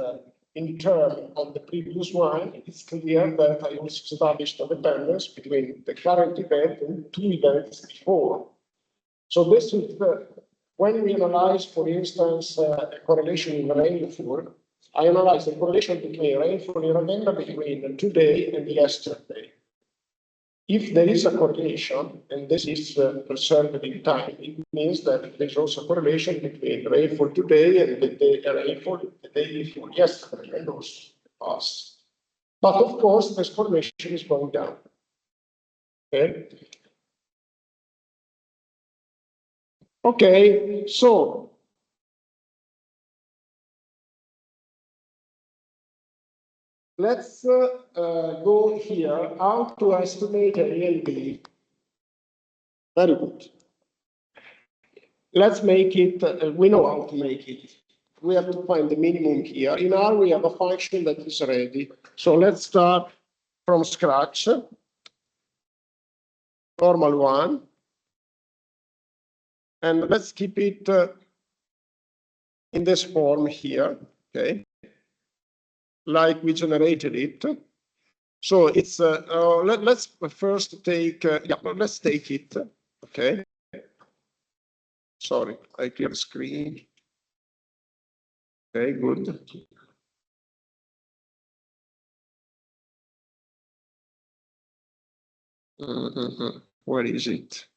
in turn on the previous one, it's clear that I also established a dependence between the current event and two events before. So this is when we analyze, for instance, a correlation in rainfall, I analyze the correlation between rainfall in Ravenna between today and yesterday. If there is a correlation, and this is preserved in time, it means that there's also a correlation between rainfall today and the rainfall the day before yesterday, and also the past. But of course, this correlation is going down. Okay. Okay, so let's go here, how to estimate A and B. Very good. Let's make it, we know how to make it. We have to find the minimum here. In R, we have a function that is ready. So let's start from scratch. Normal one. And let's keep it in this form here, okay? Like we generated it. So it's, let's first take, let's take it, okay? Sorry, I clear the screen. Okay, good. Where is it?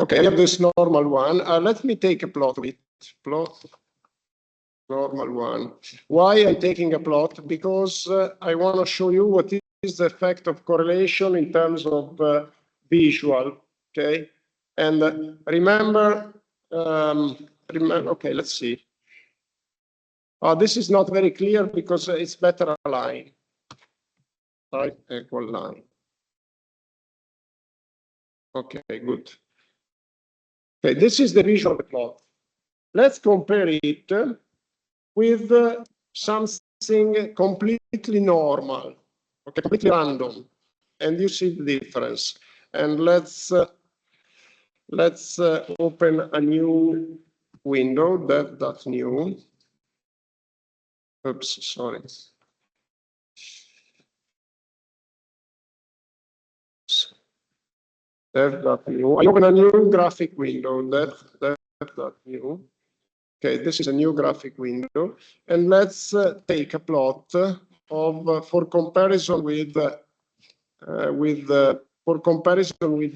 Okay, I have this normal one. Let me take a plot of it. Plot, normal one. Why I'm taking a plot? Because I want to show you what is the effect of correlation in terms of visual, okay? And remember, okay, let's see. This is not very clear because it's better a line. Right, equal line. Okay, good. Okay, this is the visual plot. Let's compare it with something completely normal, okay, completely random, and you see the difference. And let's open a new window. That's new. Oops, sorry. That's new. I open a new graphic window. That's new. Okay, this is a new graphic window, and let's take a plot of for comparison with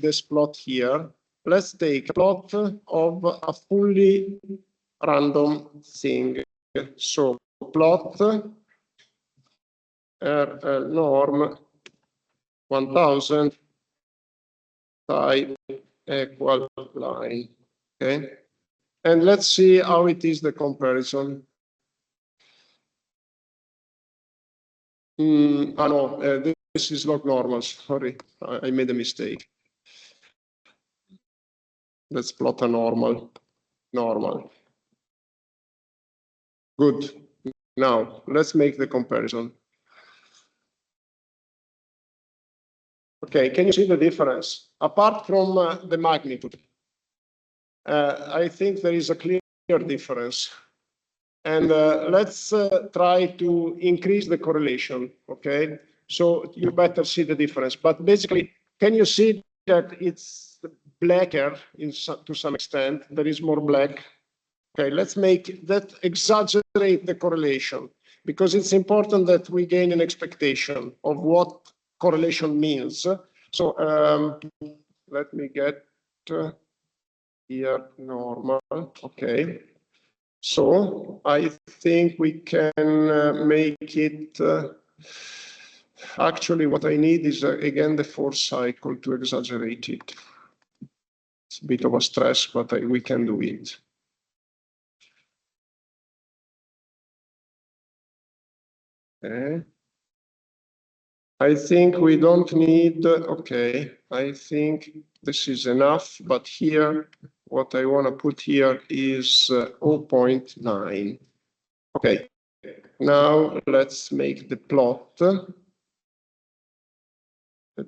this plot here. Let's take a plot of a fully random thing. So plot norm 1000 type equal line. Okay. And let's see how it is the comparison. No, this is log normal. Sorry, I made a mistake. Let's plot a normal. Good. Now, let's make the comparison. Okay, can you see the difference? Apart from the magnitude, I think there is a clear difference. And let's try to increase the correlation, okay? So you better see the difference. But basically, can you see that it's blacker to some extent? There is more black. Okay, let's make that exaggerate the correlation, because it's important that we gain an expectation of what correlation means. So let me get here normal. Okay. So I think we can make it, actually what I need is again the fourth cycle to exaggerate it. It's a bit of a stress, but we can do it. Okay. I think we don't need, okay, I think this is enough, but here, what I want to put here is 0.9. Okay, now let's make the plot. The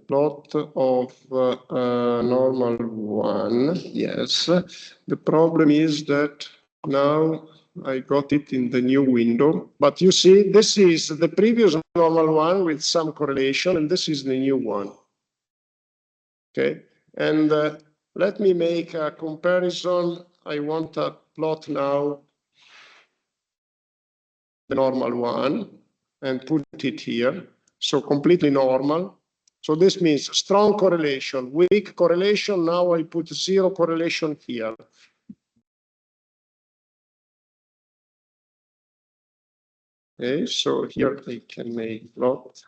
plot of normal one, yes. The problem is that now I got it in the new window, but you see, this is the previous normal one with some correlation, and this is the new one. Okay, and let me make a comparison. I want to plot now the normal one and put it here. So completely normal. So this means strong correlation, weak correlation. Now I put zero correlation here. Okay, so here I can make plot.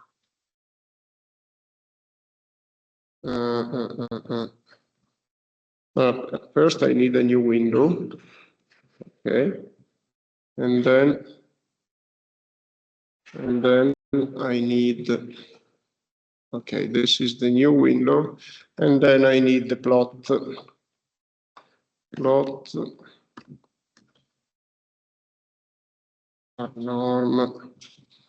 First I need a new window. Okay, and then I need, okay, this is the new window, and then I need the plot norm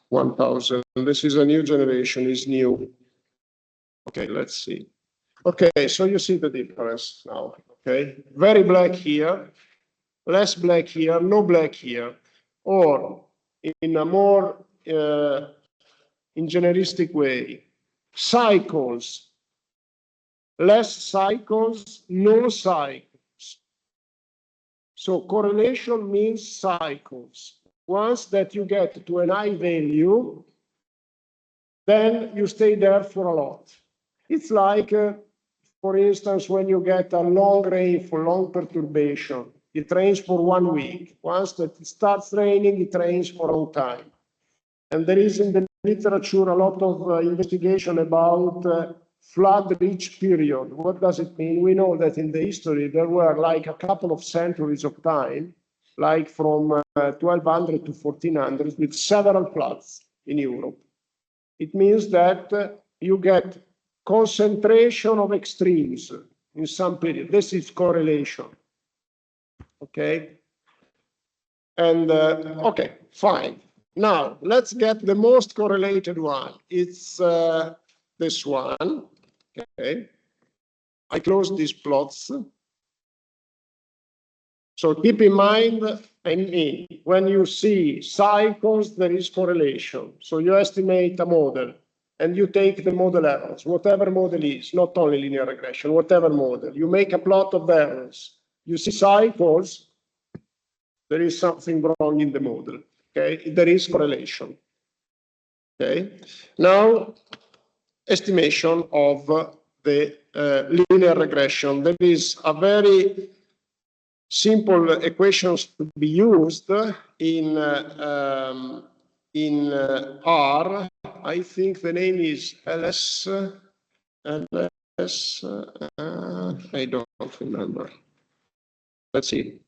1000. This is a new generation, is new. Okay, let's see. Okay, so you see the difference now. Okay, very black here, less black here, no black here, or in a more engineeristic way, cycles, less cycles, no cycles. So correlation means cycles. Once that you get to an high value, then you stay there for a lot. It's like, for instance, when you get a long rain for long perturbation, it rains for 1 week. Once that it starts raining, it rains for a long time. And there is in the literature a lot of investigation about flood-rich period. What does it mean? We know that in the history there were like a couple of centuries of time, like from 1200 to 1400, with several floods in Europe. It means that you get concentration of extremes in some period. This is correlation. Okay. And okay, fine. Now let's get the most correlated one. It's this one. Okay. I close these plots. So keep in mind, when you see cycles, there is correlation. So you estimate a model and you take the model errors, whatever model is, not only linear regression, whatever model. You make a plot of the errors. You see cycles, there is something wrong in the model. Okay, there is correlation. Okay, now estimation of the linear regression. There is a very simple equations to be used in R. I think the name is LS. I don't remember. Let's see.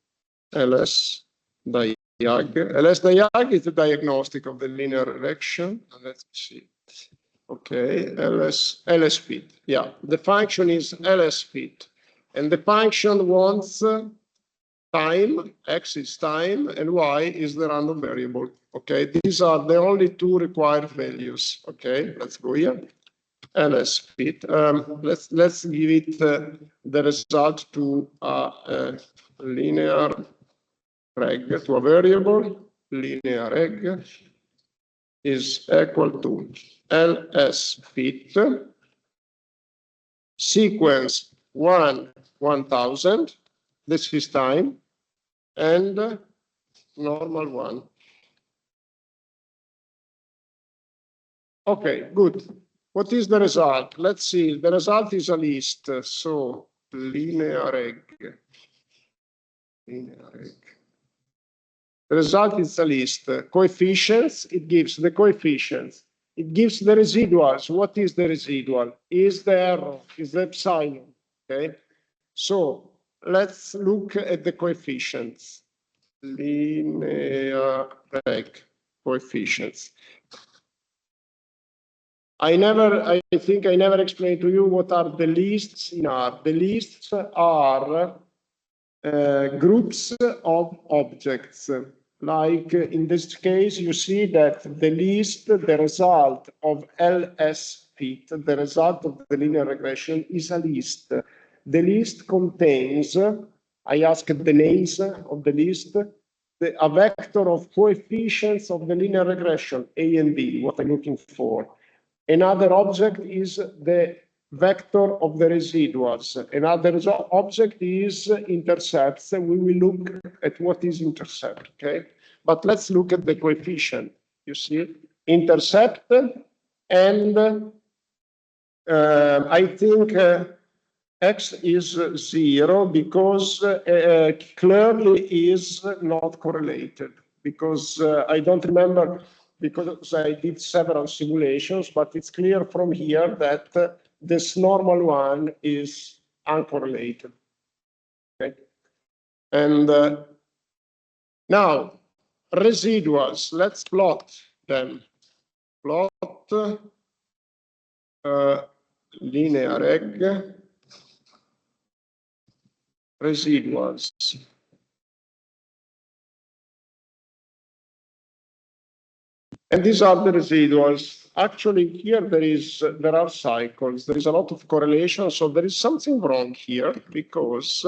LS diagonal. diag. LS diag is the diagnostic of the linear regression. Let's see. Okay, LS fit. Yeah, the function is LS fit. And the function wants time, x is time, and y is the random variable. Okay, these are the only two required values. Okay, let's go here. LS fit. Let's give it the result to a linear reg, to a variable. Linear reg is equal to LS fit sequence 1000. This is time, and normal one. Okay, good. What is the result? Let's see. The result is a list. So linear egg. Linear egg. The result is a list. Coefficients, it gives the coefficients. It gives the residuals. What is the residual? Is the error, is the epsilon. Okay. So let's look at the coefficients. Linear egg coefficients. I think I never explained to you what are the lists in R. The lists are groups of objects. Like in this case, you see that the list, the result of LS fit, the result of the linear regression is a list. The list contains, I asked the names of the list, a vector of coefficients of the linear regression, A and B, what I'm looking for. Another object is the vector of the residuals. Another object is intercepts. We will look at what is intercept, okay? But let's look at the coefficient. You see, intercept, and I think x is 0 because clearly is not correlated, because I don't remember, because I did several simulations, but it's clear from here that this normal one is uncorrelated. Okay. And now residuals, let's plot them. Plot linear egg residuals. And these are the residuals. Actually, here there are cycles. There is a lot of correlation, so there is something wrong here, because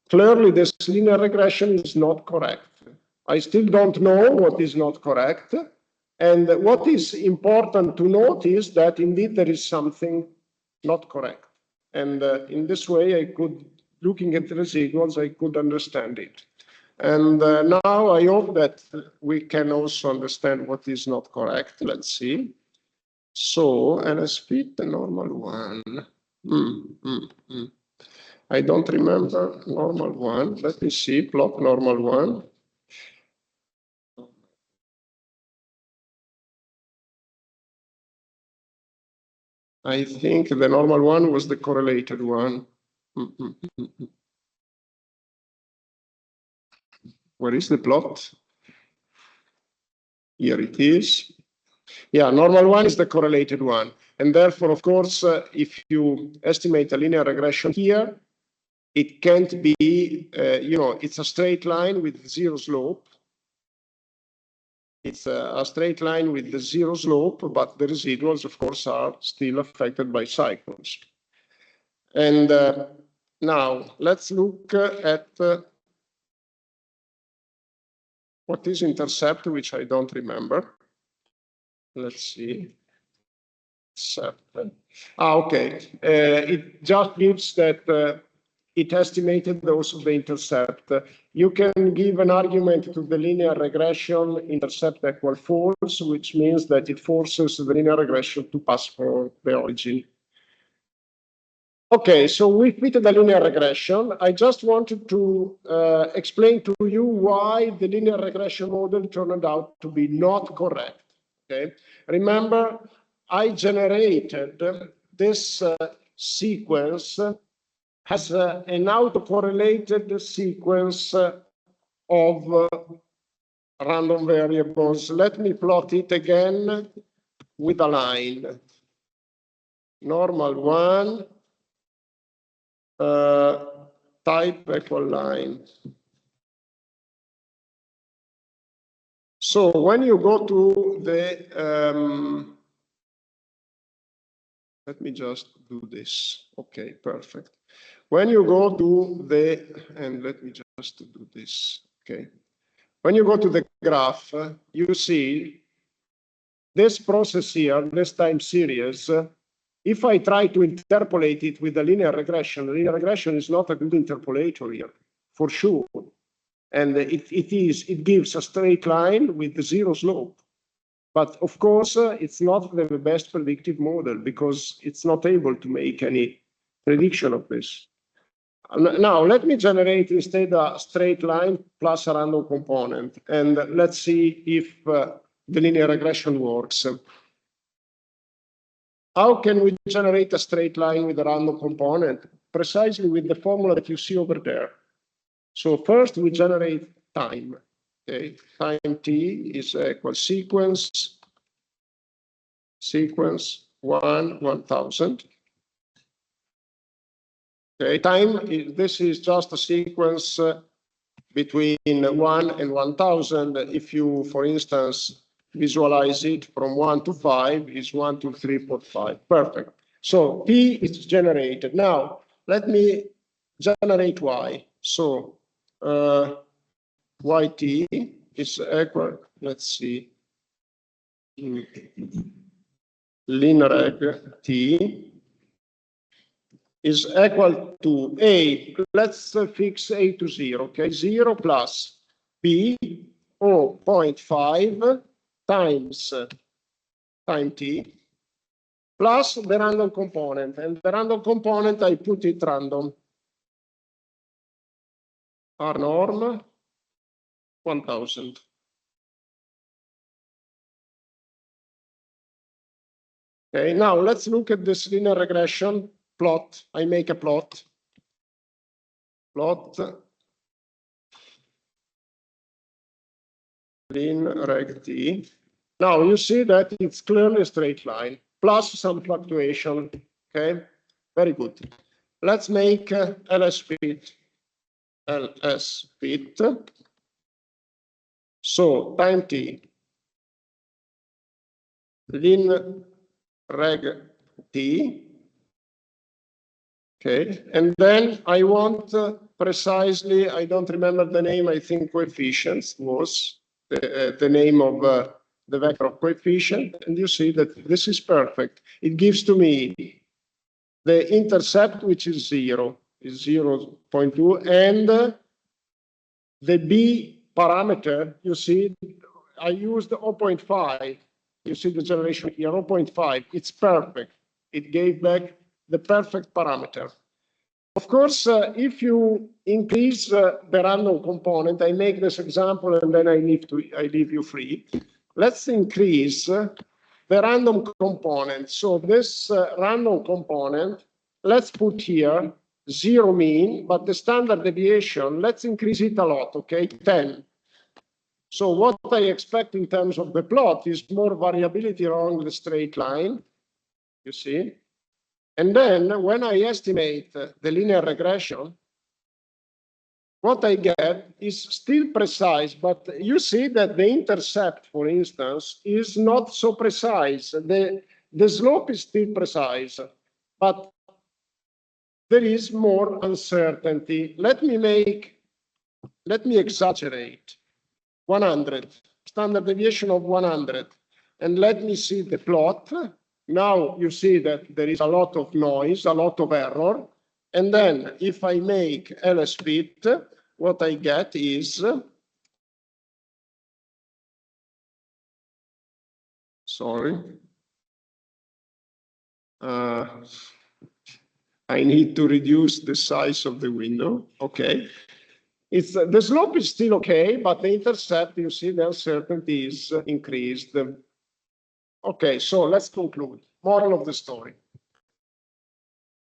clearly this linear regression is not correct. I still don't know what is not correct. And what is important to note is that indeed there is something not correct. And in this way, I could, looking at the residuals, I could understand it. And now I hope that we can also understand what is not correct. Let's see. So LS fit, the normal one. I don't remember normal one. Let me see, plot normal one. I think the normal one was the correlated one. Where is the plot? Here it is. Yeah, normal one is the correlated one. And therefore, of course, if you estimate a linear regression here, it can't be, it's a straight line with zero slope. It's a straight line with the zero slope, but the residuals, of course, are still affected by cycles. And now let's look at what is intercept, which I don't remember. Let's see. Okay. It just gives that it estimated also the intercept. You can give an argument to the linear regression intercept equal false, which means that it forces the linear regression to pass for the origin. Okay, so we fitted the linear regression. I just wanted to explain to you why the linear regression model turned out to be not correct. Okay, remember, I generated this sequence as an autocorrelated sequence of random variables. Let me plot it again with a line. Normal one, type equal line. So when you go to the, let me just do this. Okay, perfect. When you go to the, and let me just do this, okay. When you go to the graph, you see this process here, this time series. If I try to interpolate it with the linear regression is not a good interpolator here, for sure. And it gives a straight line with zero slope. But of course, it's not the best predictive model because it's not able to make any prediction of this. Now, let me generate instead a straight line plus a random component. And let's see if the linear regression works. How can we generate a straight line with a random component? Precisely with the formula that you see over there. So first we generate time. Okay, time t is equal sequence 1000. Okay, time, this is just a sequence between 1 and 1000. If you, for instance, visualize it from 1 to 5 is 1, 2, 3, 4, 5. Perfect. So T is generated. Now, let me generate Y. So YT is equal, let's see, linear T is equal to A. Let's fix A to 0, okay? 0 plus B, 0.5 times time T, plus the random component. And the random component, I put it random. R norm, 1000. Okay, now let's look at this linear regression plot. I make a plot. Plot lin reg t. Now you see that it's clearly a straight line plus some fluctuation. Okay, very good. Let's make ls fit. ls fit. So time t lin reg t. Okay, and then I want precisely, I don't remember the name, I think coefficients was the name of the vector of coefficient, and you see that this is perfect. It gives to me the intercept, which is 0, is 0.2, and the B parameter, you see, I used 0.5. You see the generation here, 0.5. It's perfect. It gave back the perfect parameter. Of course, if you increase the random component, I make this example and then I leave you free. Let's increase the random component. So this random component, let's put here 0 mean, but the standard deviation, let's increase it a lot, okay, 10. So what I expect in terms of the plot is more variability along the straight line, you see. And then when I estimate the linear regression, what I get is still precise, but you see that the intercept, for instance, is not so precise. The slope is still precise, but there is more uncertainty. Let me exaggerate. 100, standard deviation of 100. And let me see the plot. Now you see that there is a lot of noise, a lot of error. And then if I make ls fit, what I get is, sorry, I need to reduce the size of the window. Okay. It's, the slope is still okay, but the intercept, you see the uncertainty is increased. Okay, so let's conclude. Moral of the story.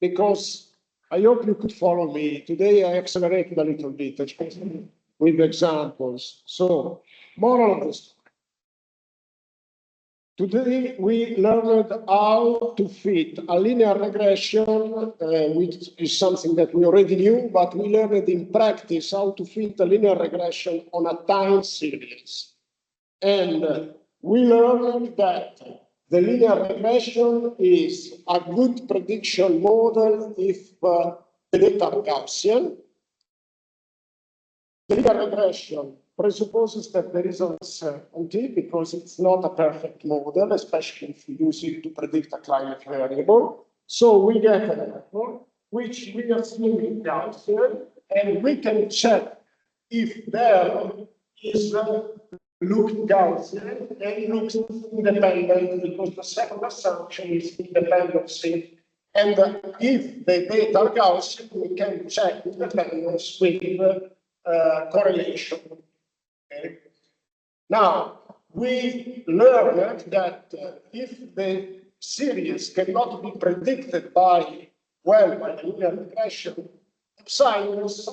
Because I hope you could follow me. Today I accelerated a little bit. with examples. So, moral of the story. Today, we learned how to fit a linear regression, which is something that we already knew, but we learned in practice how to fit a linear regression on a time series. And we learned that the linear regression is a good prediction model if the data are Gaussian. The linear regression presupposes that there is uncertainty because it's not a perfect model, especially if you use it to predict a climate variable. So we get an error, which we assume is Gaussian, and we can check if there is look Gaussian and looks independent because the second assumption is independency. And if the data are Gaussian, we can check independence with correlation. Okay. Now, we learned that if the series cannot be predicted by linear regression, cycles,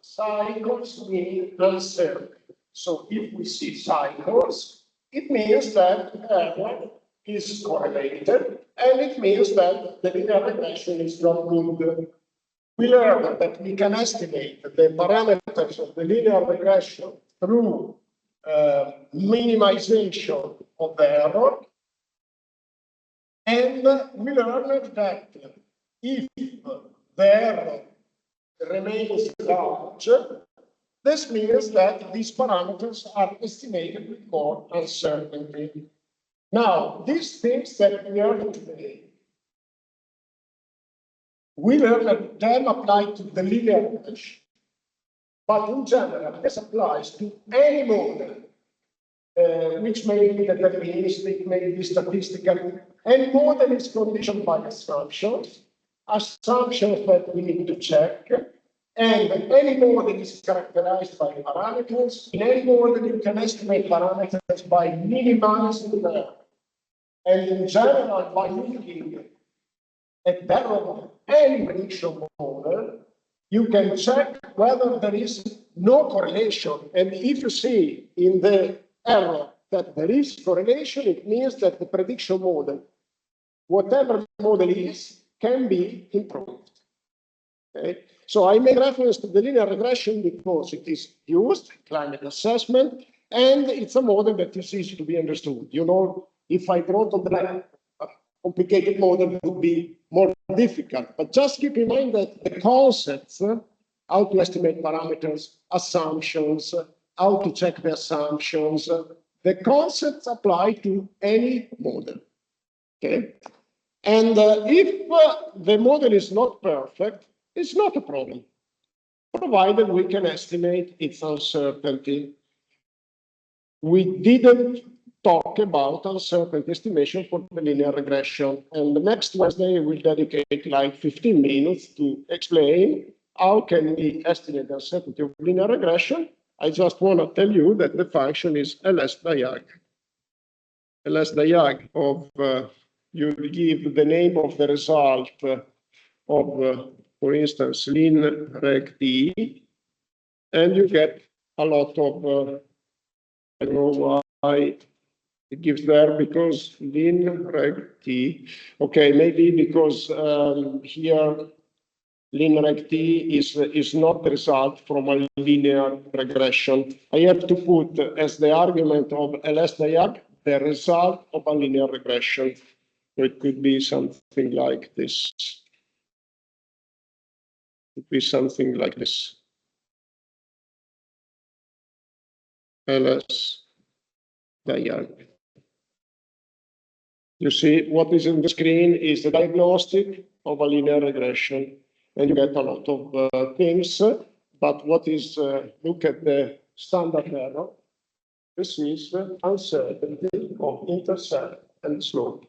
cycles mean uncertain. So if we see cycles, it means that error is correlated, and it means that the linear regression is not good. We learned that we can estimate the parameters of the linear regression through minimization of the error. And we learned that if the error remains large, this means that these parameters are estimated with more uncertainty. Now, these things that we learned today, we learned them apply to the linear regression. But in general, this applies to any model, which may be deterministic, may be statistical. Any model is conditioned by assumptions that we need to check. And any model is characterized by parameters. In any model, you can estimate parameters by minimizing them. And in general, by looking at that of any prediction model, you can check whether there is no correlation. And if you see in the error that there is correlation, it means that the prediction model, whatever the model is, can be improved. Okay? So I make reference to the linear regression because it is used in climate assessment, and it's a model that is easy to be understood. You know, if I brought on the complicated model, it would be more difficult. But just keep in mind that the concepts, how to estimate parameters, assumptions, how to check the assumptions, the concepts apply to any model. Okay? And if the model is not perfect, it's not a problem, provided we can estimate its uncertainty. We didn't talk about uncertainty estimation for the linear regression. And the next Wednesday, we'll dedicate like 15 minutes to explain how can we estimate the uncertainty of linear regression. I just want to tell you that the function is LS-diag. LS-diag of, you give the name of the result of, for instance, lin reg t, and you get a lot of, I don't know why it gives there, because lin reg t, okay, maybe because here lin reg t is not the result from a linear regression. I have to put as the argument of LS-diag the result of a linear regression. So it could be something like this. It could be something like this. LS-diag. You see, what is in the screen is the diagnostic of a linear regression, and you get a lot of things. But what is, look at the standard error. This is uncertainty of intercept and slope.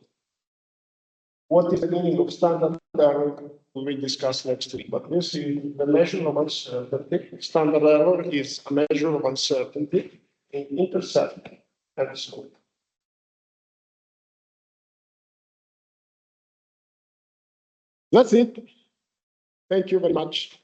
What is the meaning of standard error? We will discuss next week. But this is the measure of uncertainty. Standard error is a measure of uncertainty in intercept and slope. That's it. Thank you very much.